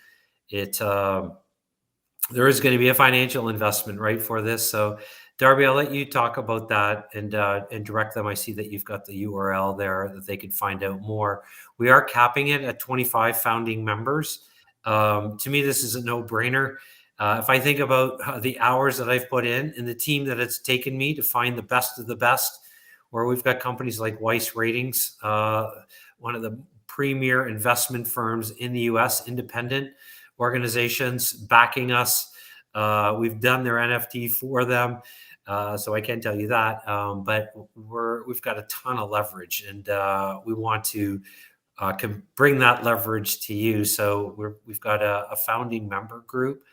there is going to be a financial investment, right, for this. So, Darby, I'll let you talk about that and direct them. I see that you've got the URL there that they can find out more. We are capping it at 25 founding members. To me, this is a no-brainer. If I think about the hours that I've put in and the team that it's taken me to find the best of the best, where we've got companies like Weiss Ratings, one of the premier investment firms in the US, independent organizations backing us. We've done their NFT for them. So I can tell you that. But we've got a ton of leverage and we want to can bring that leverage to you. So we've got a founding member group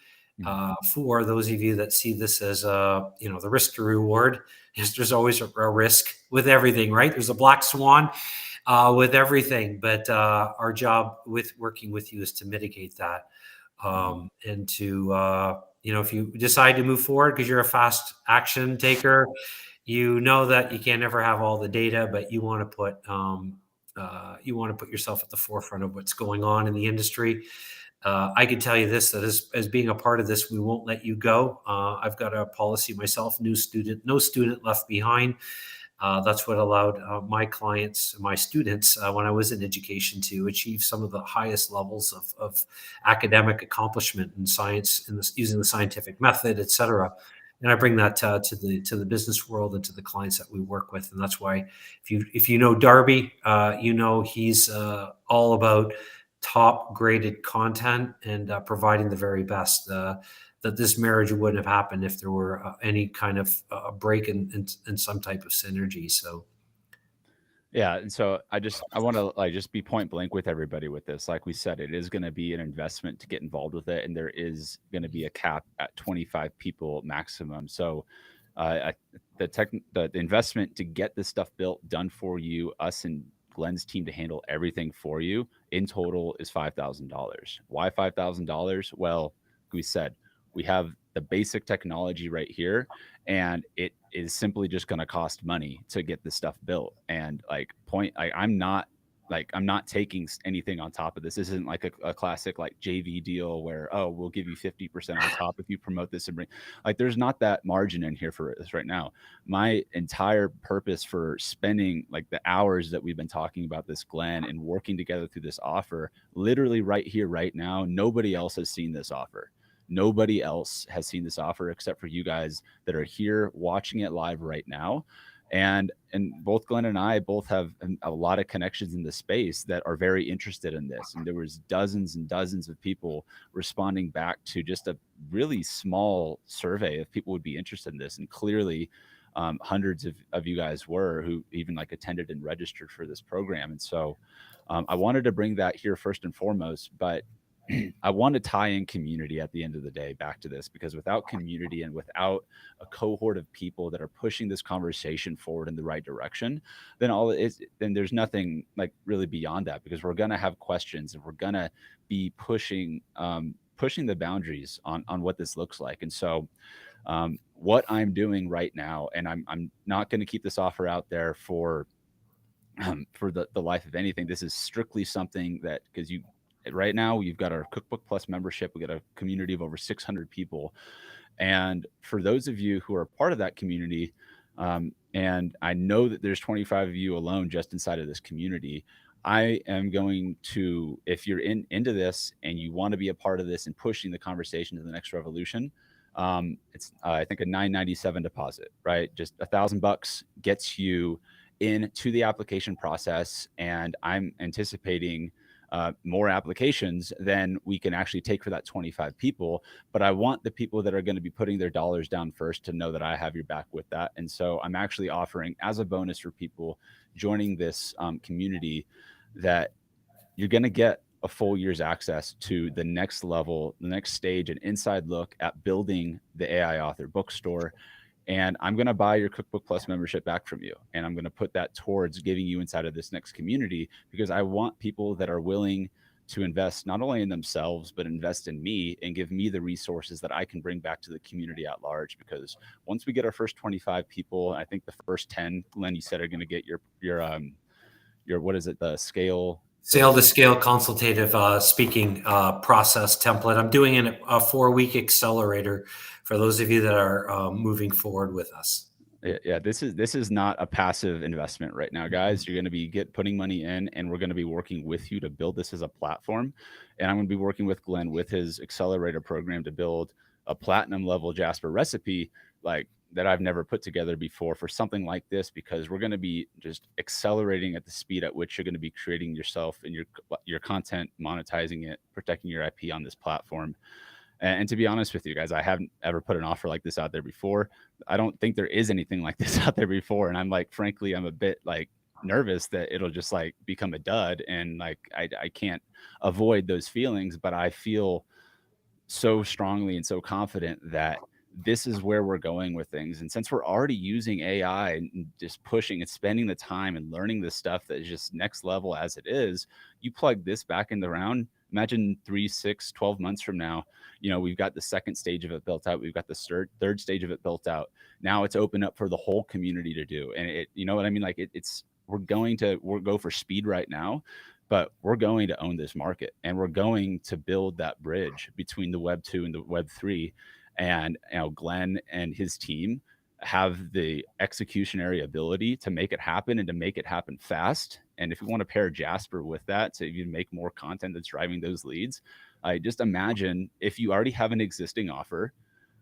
for those of you that see this as the risk to reward. Is there's always a risk with everything, right? There's a black swan with everything, but our job with working with you is to mitigate that and to if you decide to move forward because you're a fast action taker, you know that you can't ever have all the data, but you want to put yourself at the forefront of what's going on in the industry. I can tell you this, that as being a part of this, we won't let you go. I've got a policy myself, no student left behind. That's what allowed my clients, my students, when I was in education to achieve some of the highest levels of academic accomplishment in science, using the scientific method, et cetera. And I bring that to the business world and to the clients that we work with. And that's why if you know Darby, he's all about top graded content and providing the very best. That this marriage wouldn't have happened if there were any kind of break in some type of synergy. So, Yeah, and so I want to like just be point blank with everybody with this. Like we said, it is going to be an investment to get involved with it, and there is going to be a cap at 25 people maximum. So, the investment to get this stuff built, done for you, us and Glenn's team to handle everything for you in total is $5,000. Why $5,000? Well, we said we have the basic technology right here, and it is simply just going to cost money to get this stuff built. And I'm not taking anything on top of this. This isn't like a classic like JV deal where, oh, we'll give you 50% on top if you promote this and bring, like, there's not that margin in here for this right now. My entire purpose for spending like the hours that we've been talking about this, Glenn, and working together through this offer, literally right here, right now, nobody else has seen this offer. Nobody else has seen this offer except for you guys that are here watching it live right now. And both Glenn and I both have a lot of connections in the space that are very interested in this. And there was dozens and dozens of people responding back to just a really small survey if people would be interested in this. And clearly hundreds of you guys were, who even like attended and registered for this program. And so I wanted to bring that here first and foremost, but I want to tie in community at the end of the day back to this, because without community and without a cohort of people that are pushing this conversation forward in the right direction, then there's nothing like really beyond that, because we're going to have questions and we're going to be pushing the boundaries on what this looks like. And so what I'm doing right now, and I'm not going to keep this offer out there for the life of anything. This is strictly something that, because right now we've got our Cookbook Plus membership. We got a community of over 600 people. And for those of you who are part of that community, and I know that there's 25 of you alone just inside of this community, I am going to, if you're into this and you want to be a part of this and pushing the conversation to the next revolution, it's I think a $997 deposit, right? Just $1,000 gets you into the application process, and I'm anticipating more applications than we can actually take for that 25 people. But I want the people that are going to be putting their dollars down first to know that I have your back with that. And so I'm actually offering as a bonus for people joining this community that you're going to get a full year's access to the next level, the next stage, an inside look at building the AI author bookstore. And I'm going to buy your Cookbook Plus membership back from you. And I'm going to put that towards giving you inside of this next community, because I want people that are willing to invest not only in themselves, but invest in me and give me the resources that I can bring back to the community at large. Because once we get our first 25 people, I think the first 10, Glenn, you said, are going to get your what is it? The Sale to scale consultative speaking process template. I'm doing a 4-week accelerator for those of you that are moving forward with us. Yeah, this is not a passive investment right now, guys. You're going to be putting money in, and we're going to be working with you to build this as a platform. And I'm going to be working with Glenn with his accelerator program to build a platinum level Jasper recipe like that I've never put together before for something like this, because we're going to be just accelerating at the speed at which you're going to be creating yourself and your content, monetizing it, protecting your IP on this platform. And to be honest with you guys, I haven't ever put an offer like this out there before. I don't think there is anything like this out there before. And I'm like, frankly, I'm a bit like nervous that it'll just like become a dud. And like, I can't avoid those feelings, but I feel so strongly and so confident that this is where we're going with things. And since we're already using AI and just pushing and spending the time and learning this stuff that is just next level as it is, you plug this back in the round, imagine 3, 6, 12 months from now, we've got the second stage of it built out. We've got the third stage of it built out. Now it's open up for the whole community to do. And it, you know what I mean? Like we'll go for speed right now, but we're going to own this market, and we're going to build that bridge between the Web 2 and the Web 3. And Glenn and his team have the executionary ability to make it happen, and to make it happen fast. And if we want to pair Jasper with that to even make more content that's driving those leads, I just imagine if you already have an existing offer,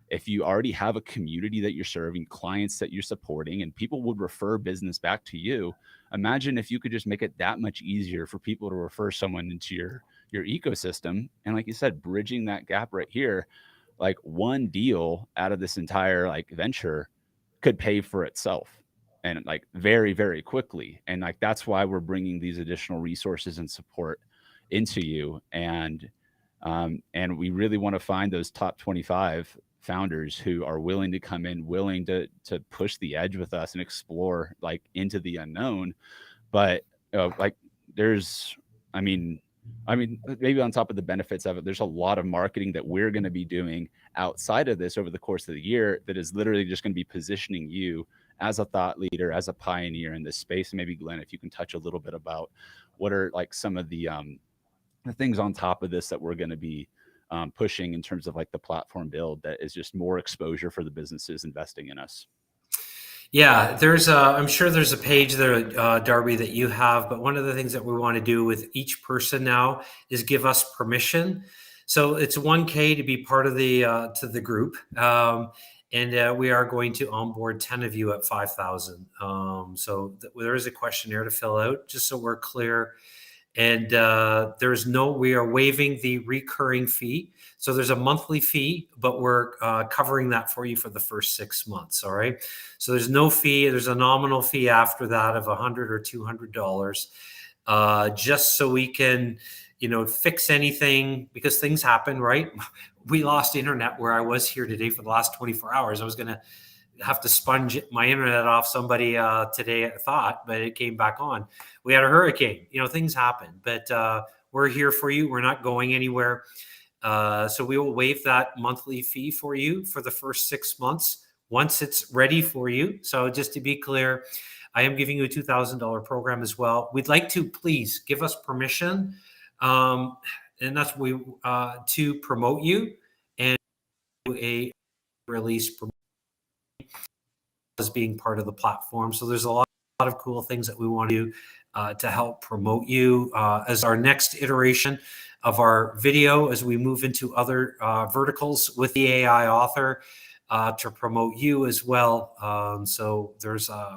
if you already have a community that you're serving, clients that you're supporting, and people would refer business back to you, imagine if you could just make it that much easier for people to refer someone into your ecosystem. And like you said, bridging that gap right here, like one deal out of this entire like venture could pay for itself, and like very, very quickly. And like, that's why we're bringing these additional resources and support into you. And we really want to find those top 25 founders who are willing to come in, willing to push the edge with us and explore like into the unknown. But like I mean, maybe on top of the benefits of it, there's a lot of marketing that we're going to be doing outside of this over the course of the year that is literally just going to be positioning you as a thought leader, as a pioneer in this space. And maybe Glenn, if you can touch a little bit about what are like some of the things on top of this that we're going to be pushing in terms of like the platform build that is just more exposure for the businesses investing in us. Yeah, I'm sure there's a page there, Darby, that you have, but one of the things that we want to do with each person now is give us permission. So it's 1K to be part of to the group. And we are going to onboard 10 of you at 5,000. There is a questionnaire to fill out, just so we're clear. And we are waiving the recurring fee. So there's a monthly fee, but we're covering that for you for the first 6 months. All right. So there's no fee. There's a nominal fee after that of $100 or $200, just so we can, fix anything, because things happen, right? We lost internet where I was here today for the last 24 hours. I was going to have to sponge my internet off somebody today, I thought, but it came back on. We had a hurricane, things happen, but we're here for you. We're not going anywhere. So we will waive that monthly fee for you for the first 6 months once it's ready for you. So just to be clear, I am giving you a $2,000 program as well. We'd like to please give us permission, and that's to promote you and do a release as being part of the platform. So there's a lot of cool things that we want to do to help promote you as our next iteration of our video, as we move into other verticals with the AI author to promote you as well. So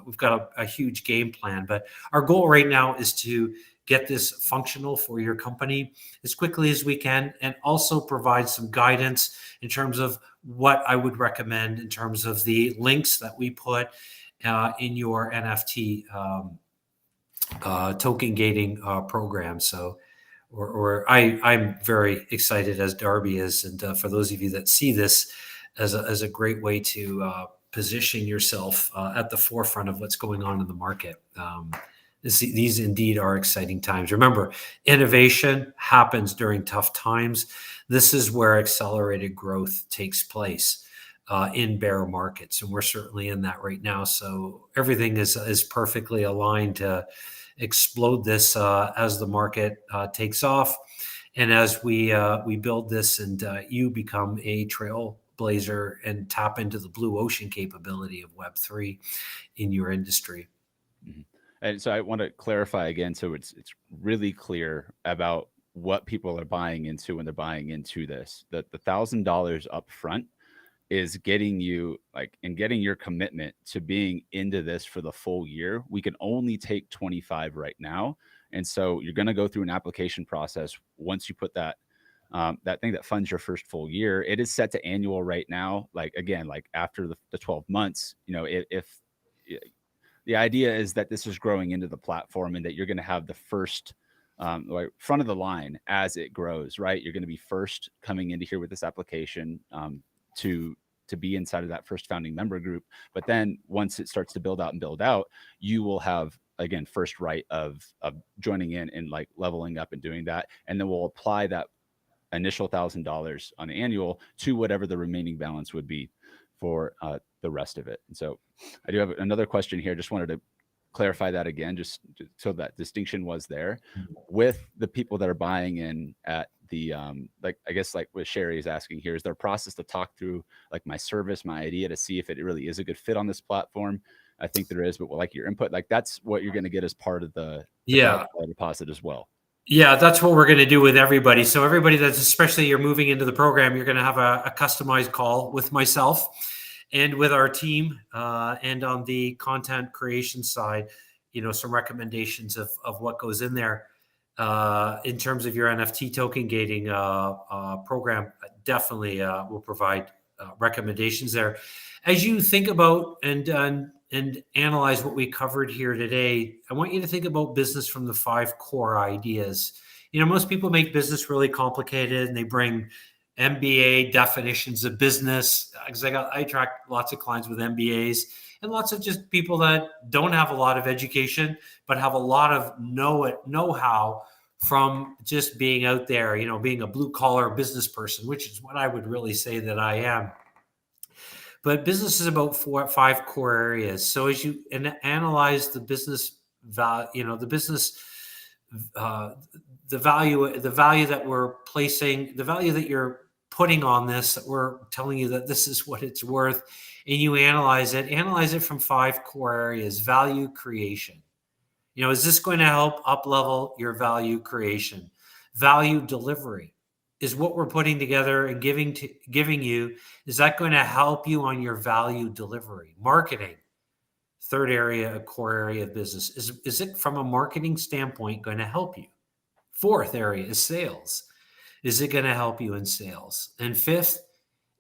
we've got a huge game plan, but our goal right now is to get this functional for your company as quickly as we can, and also provide some guidance in terms of what I would recommend in terms of the links that we put in your NFT token gating program. So, I'm very excited, as Darby is, and for those of you that see this as a great way to position yourself at the forefront of what's going on in the market. These indeed are exciting times. Remember, innovation happens during tough times. This is where accelerated growth takes place in bear markets, and we're certainly in that right now. So everything is perfectly aligned to explode this as the market takes off, and as we build this, and you become a trailblazer and tap into the blue ocean capability of Web3 in your industry. Mm-hmm. And so I want to clarify again, so it's really clear about what people are buying into when they're buying into this. That the $1,000 up front is getting you getting your commitment to being into this for the full year. We can only take 25 right now, and so you're going to go through an application process once you put that thing that funds your first full year. It is set to annual right now. After the 12 months, if the idea is that this is growing into the platform, and that you're going to have the first front of the line as it grows, right? You're going to be first coming into here with this application to be inside of that first founding member group. But then once it starts to build out, you will have, again, first right of joining in and leveling up and doing that. And then we'll apply that initial $1,000 on the annual to whatever the remaining balance would be for the rest of it. And so I do have another question here. Just wanted to clarify that again, just so that distinction was there with the people that are buying in at the, I guess what Sherry is asking here, is there a process to talk through my service, my idea, to see if it really is a good fit on this platform? I think there is, but your input, that's what you're going to get as part of the deposit as well. Yeah, that's what we're going to do with everybody. So everybody that's, especially you're moving into the program, you're going to have a customized call with myself and with our team, and on the content creation side, some recommendations of what goes in there in terms of your NFT token gating program. Definitely will provide recommendations there. As you think about and analyze what we covered here today, I want you to think about business from the 5 core ideas. Most people make business really complicated, and they bring MBA definitions of business, because I attract lots of clients with MBAs, and lots of just people that don't have a lot of education, but have a lot of know-how from just being out there, being a blue collar business person, which is what I would really say that I am. But business is about 5 core areas. So as you analyze the business value, the business, the value that we're placing, the value that you're putting on this, that we're telling you that this is what it's worth, and you analyze it from 5 core areas. Value creation. Is this going to help up-level your value creation? Value delivery. Is what we're putting together and giving you, is that going to help you on your value delivery? Marketing. Third area, a core area of business. Is it from a marketing standpoint going to help you? Fourth area is sales. Is it going to help you in sales? And fifth,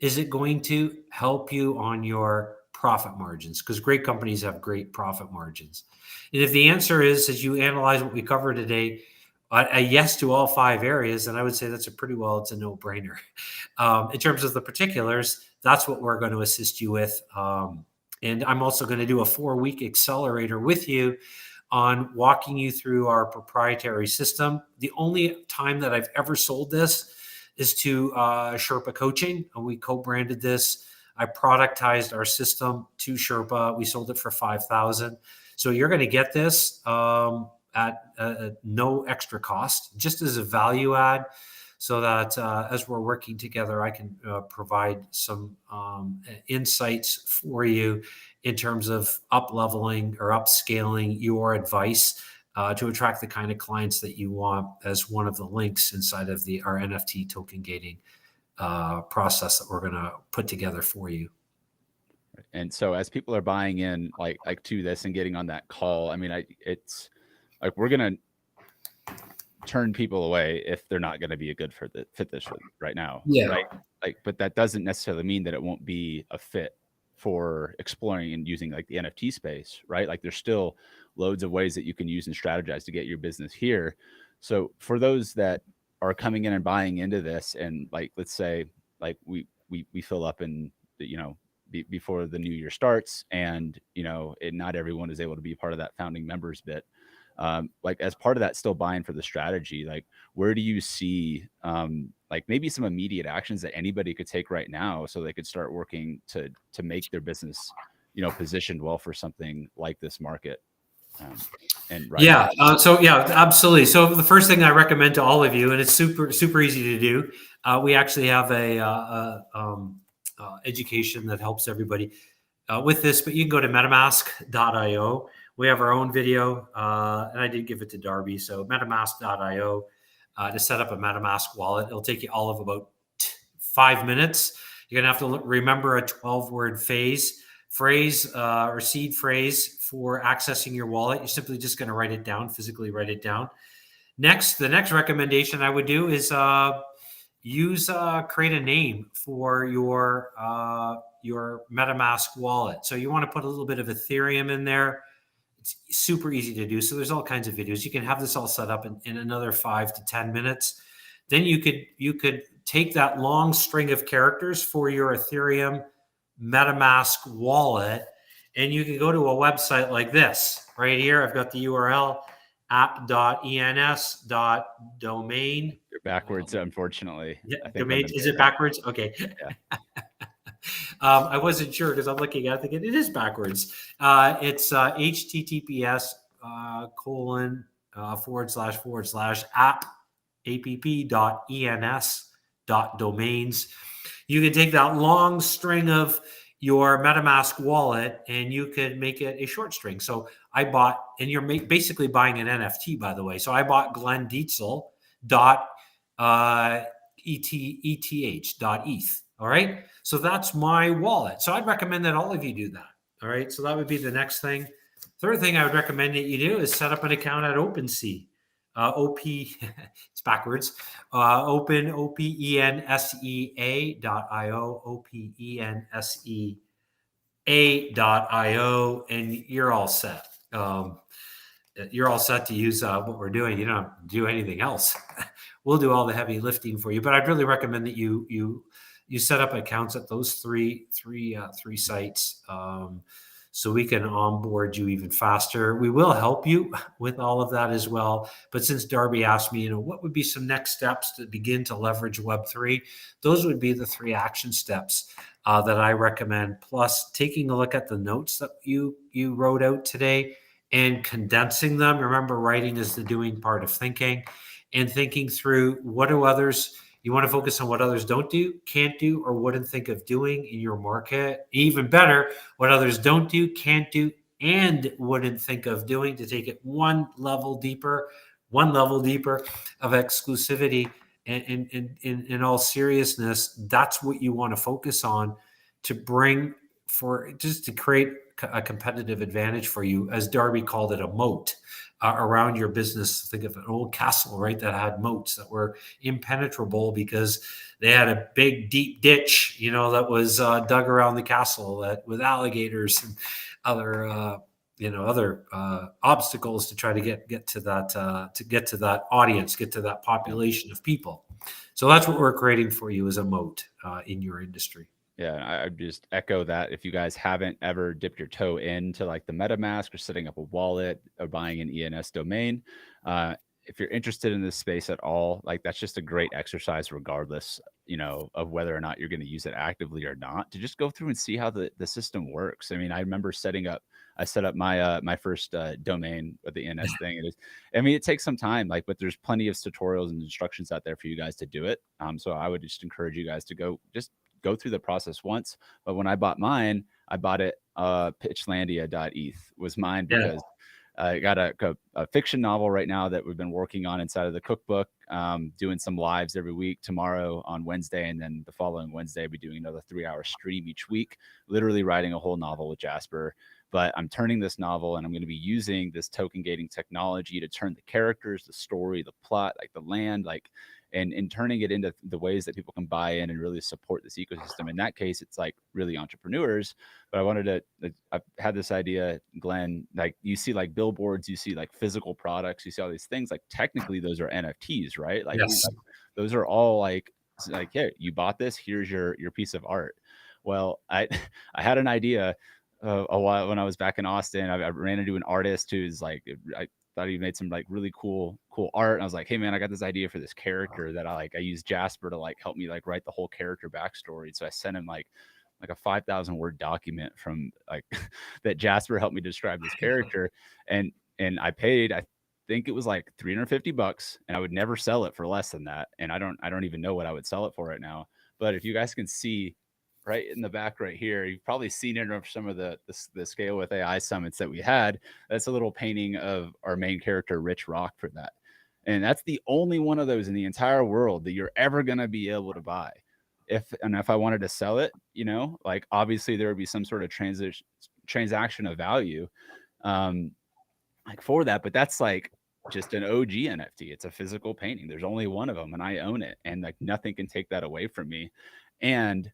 is it going to help you on your profit margins? Because great companies have great profit margins. And if the answer is, as you analyze what we covered today, a yes to all 5 areas, then I would say it's a no-brainer. In terms of the particulars, that's what we're going to assist you with. And I'm also going to do a 4-week accelerator with you on walking you through our proprietary system. The only time that I've ever sold this is to Sherpa Coaching, and we co-branded this. I productized our system to Sherpa. We sold it for $5,000. So you're going to get this at no extra cost, just as a value add, so that as we're working together, I can provide some insights for you in terms of up-leveling or upscaling your advice to attract the kind of clients that you want, as one of the links inside of our NFT token gating process that we're going to put together for you. And so as people are buying in like to this and getting on that call, I mean, it's like, we're going to turn people away if they're not going to be a good fit this right now. Yeah. Right. Like, but that doesn't necessarily mean that it won't be a fit for exploring and using like the NFT space, right? Like, there's still loads of ways that you can use and strategize to get your business here. So for those that are coming in and buying into this, and like, let's say like we fill up in the, before the new year starts, and not everyone is able to be part of that founding members bit. Like, as part of that, still buying for the strategy, like, where do you see like maybe some immediate actions that anybody could take right now so they could start working to make their business positioned well for something like this market? So absolutely. So the first thing I recommend to all of you, and it's super easy to do, we actually have a education that helps everybody with this, but you can go to metamask.io. We have our own video, and I did give it to Darby. So metamask.io to set up a MetaMask wallet. It'll take you all of about 5 minutes. You're going to have to remember a 12-word phrase or seed phrase for accessing your wallet. You're simply just going to physically write it down. The next recommendation I would do is create a name for your MetaMask wallet. So you want to put a little bit of Ethereum in there. It's super easy to do. So there's all kinds of videos. You can have this all set up in another 5 to 10 minutes. Then you could take that long string of characters for your Ethereum MetaMask wallet, and you can go to a website like this right here. I've got the URL, app.ens.domain. You're backwards, unfortunately. Yeah, domain. Is it backwards? Okay. Yeah. I wasn't sure because I'm looking at it thinking it is backwards. It's https app.ens.domains. You can take that long string of your MetaMask wallet and you could make it a short string. So I bought, and you're basically buying an NFT, by the way. So I bought Glenn Dietzel .eth. All right. So that's my wallet. So I'd recommend that all of you do that. All right. So that would be the next thing. Third thing I would recommend that you do is set up an account at OpenSea. It's backwards. OpenSea.io, OpenSea.io, and you're all set. You're all set to use what we're doing. You don't have to do anything else. We'll do all the heavy lifting for you. But I'd really recommend that you set up accounts at those three sites. so we can onboard you even faster. We will help you with all of that as well. But since Darby asked me, what would be some next steps to begin to leverage Web3? Those would be the 3 action steps that I recommend. Plus, taking a look at the notes that you wrote out today and condensing them. Remember, writing is the doing part of thinking, and thinking through what do others. You want to focus on what others don't do, can't do, or wouldn't think of doing in your market. Even better, what others don't do, can't do, and wouldn't think of doing, to take it one level deeper of exclusivity. And in all seriousness, that's what you want to focus on to bring just to create a competitive advantage for you, as Darby called it, a moat around your business. Think of an old castle, right, that had moats that were impenetrable because they had a big deep ditch, that was dug around the castle, that with alligators and other obstacles to try to get to that audience, get to that population of people. So that's what we're creating for you, as a moat in your industry. Yeah, I just echo that. If you guys haven't ever dipped your toe into like the MetaMask or setting up a wallet or buying an ENS domain, if you're interested in this space at all, like that's just a great exercise, regardless, of whether or not you're going to use it actively or not, to just go through and see how the system works. I mean, I remember I set up my first domain with the ENS thing. It takes some time, but there's plenty of tutorials and instructions out there for you guys to do it. So I would just encourage you guys to go through the process once. But when I bought mine, I bought it pitchlandia.eth was mine, because I got a fiction novel right now that we've been working on inside of the cookbook, doing some lives every week. Tomorrow on Wednesday, and then the following Wednesday, I'll be doing another 3-hour stream each week, literally writing a whole novel with Jasper. But I'm turning this novel, and I'm going to be using this token gating technology to turn the characters, the story, the plot, the land, and turning it into the ways that people can buy in and really support this ecosystem. In that case, it's really entrepreneurs. But I've had this idea, Glenn, you see billboards, you see physical products, you see all these things, technically those are NFTs, right? Yes. Those are all hey, you bought this, here's your piece of art. Well, I had an idea a while when I was back in Austin. I ran into an artist who's I thought he made some really cool art. And I was like, hey man, I got this idea for this character that I used Jasper to help me write the whole character backstory. So I sent him like a 5,000 word document from that Jasper helped me describe this character. And I paid, I think it was $350, and I would never sell it for less than that. And I don't even know what I would sell it for right now. But if you guys can see right in the back right here, you've probably seen it on some of the Scale with AI summits that we had. That's a little painting of our main character, Rich Rock, for that. And that's the only one of those in the entire world that you're ever going to be able to buy. If I wanted to sell it, obviously there would be some sort of transaction of value for that, but that's just an OG NFT. It's a physical painting. There's only one of them, and I own it, and nothing can take that away from me. And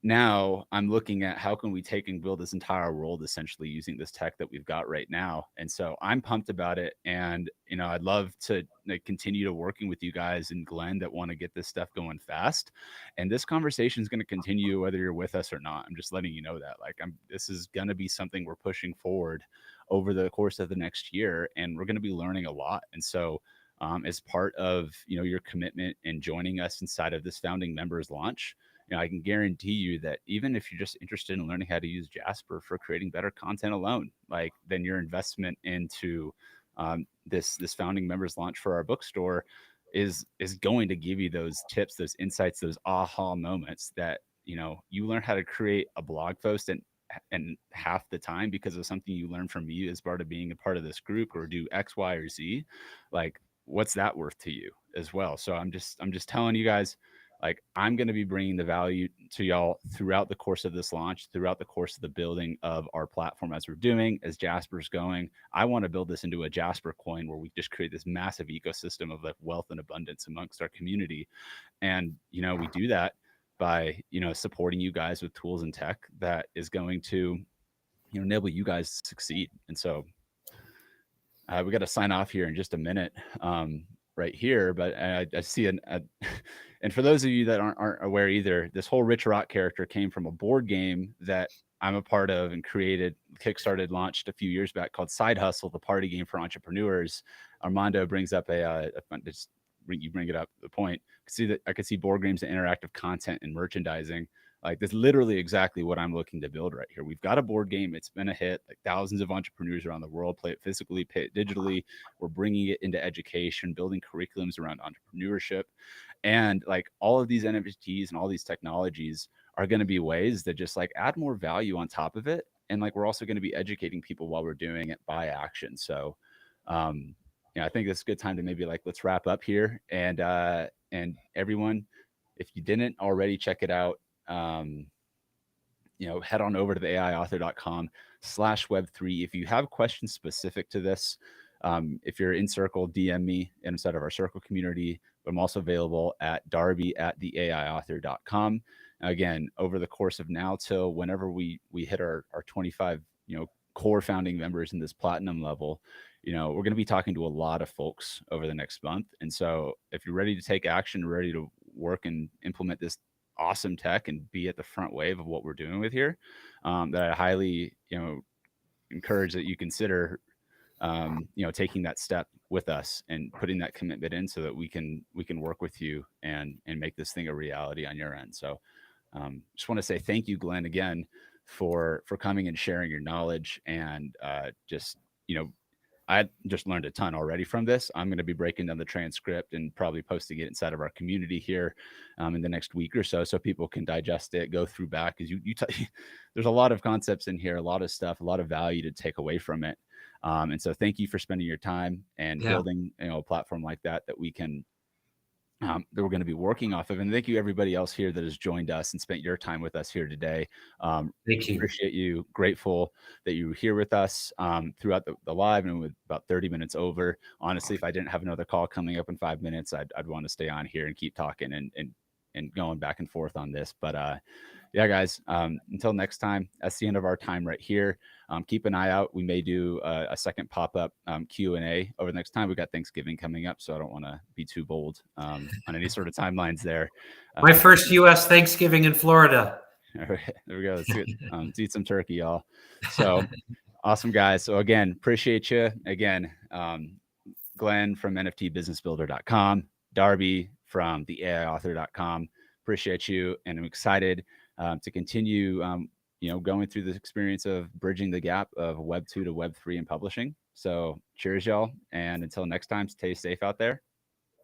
now I'm looking at how can we take and build this entire world essentially using this tech that we've got right now. And so I'm pumped about it. And, I'd love to continue to working with you guys and Glenn that want to get this stuff going fast. And this conversation is going to continue whether you're with us or not. I'm just letting you know that this is going to be something we're pushing forward over the course of the next year. And we're going to be learning a lot. And so as part of, your commitment and joining us inside of this founding members launch, I can guarantee you that even if you're just interested in learning how to use Jasper for creating better content alone, then your investment into this founding members launch for our bookstore is going to give you those tips, those insights, those aha moments that you learn how to create a blog post and half the time because of something you learned from me as part of being a part of this group, or do X, Y, or Z. What's that worth to you as well? So I'm just telling you guys. I'm going to be bringing the value to y'all throughout the course of this launch, throughout the course of the building of our platform as we're doing, as Jasper's going. I want to build this into a Jasper coin where we just create this massive ecosystem of wealth and abundance amongst our community. And, we do that by, supporting you guys with tools and tech that is going to, enable you guys to succeed. And so we got to sign off here in just a minute. Right here, but I see and for those of you that aren't aware either, this whole Rich Rock character came from a board game that I'm a part of and kickstarted, launched a few years back, called Side Hustle, the party game for entrepreneurs. Armando brings up you bring it up the point. I could see board games and interactive content and merchandising. Like, that's literally exactly what I'm looking to build right here. We've got a board game. It's been a hit. Like, thousands of entrepreneurs around the world play it physically, play it digitally. We're bringing it into education, building curriculums around entrepreneurship. And like, all of these NFTs and all these technologies are going to be ways that just like add more value on top of it. And like, we're also going to be educating people while we're doing it by action. So, I think it's a good time to maybe like, let's wrap up here. And everyone, if you didn't already check it out, head on over to the aiauthor.com/web3. If you have questions specific to this, if you're in Circle, DM me inside of our Circle community. But I'm also available at darby@theaiauthor.com. Again, over the course of now till whenever we hit our 25, core founding members in this platinum level, we're going to be talking to a lot of folks over the next month. And so if you're ready to take action, ready to work and implement this awesome tech and be at the front wave of what we're doing with here, that I highly, encourage that you consider, taking that step with us and putting that commitment in so that we can work with you and make this thing a reality on your end. So just want to say thank you, Glenn, again for coming and sharing your knowledge. And I just learned a ton already from this. I'm going to be breaking down the transcript and probably posting it inside of our community here in the next week or so people can digest it, go through back, because there's a lot of concepts in here, a lot of stuff, a lot of value to take away from it. And so thank you for spending your time and building a platform like that we can that we're going to be working off of. And thank you everybody else here that has joined us and spent your time with us here today. Thank you. Appreciate you. Grateful that you were here with us throughout the live, and with about 30 minutes over. Honestly, if I didn't have another call coming up in 5 minutes, I'd want to stay on here and keep talking and going back and forth on this. But yeah, guys, until next time, that's the end of our time right here. Keep an eye out. We may do a second pop-up Q&A over the next time. We've got Thanksgiving coming up, so I don't want to be too bold on any sort of timelines there. My first U.S. Thanksgiving in Florida. There we go. Let's eat some turkey, y'all. So awesome, guys. So again, appreciate you. Again, Glenn from NFTBusinessBuilder.com, Darby from the AIauthor.com. Appreciate you, and I'm excited to continue, going through this experience of bridging the gap of Web 2 to Web 3 in publishing. So cheers, y'all. And until next time, stay safe out there.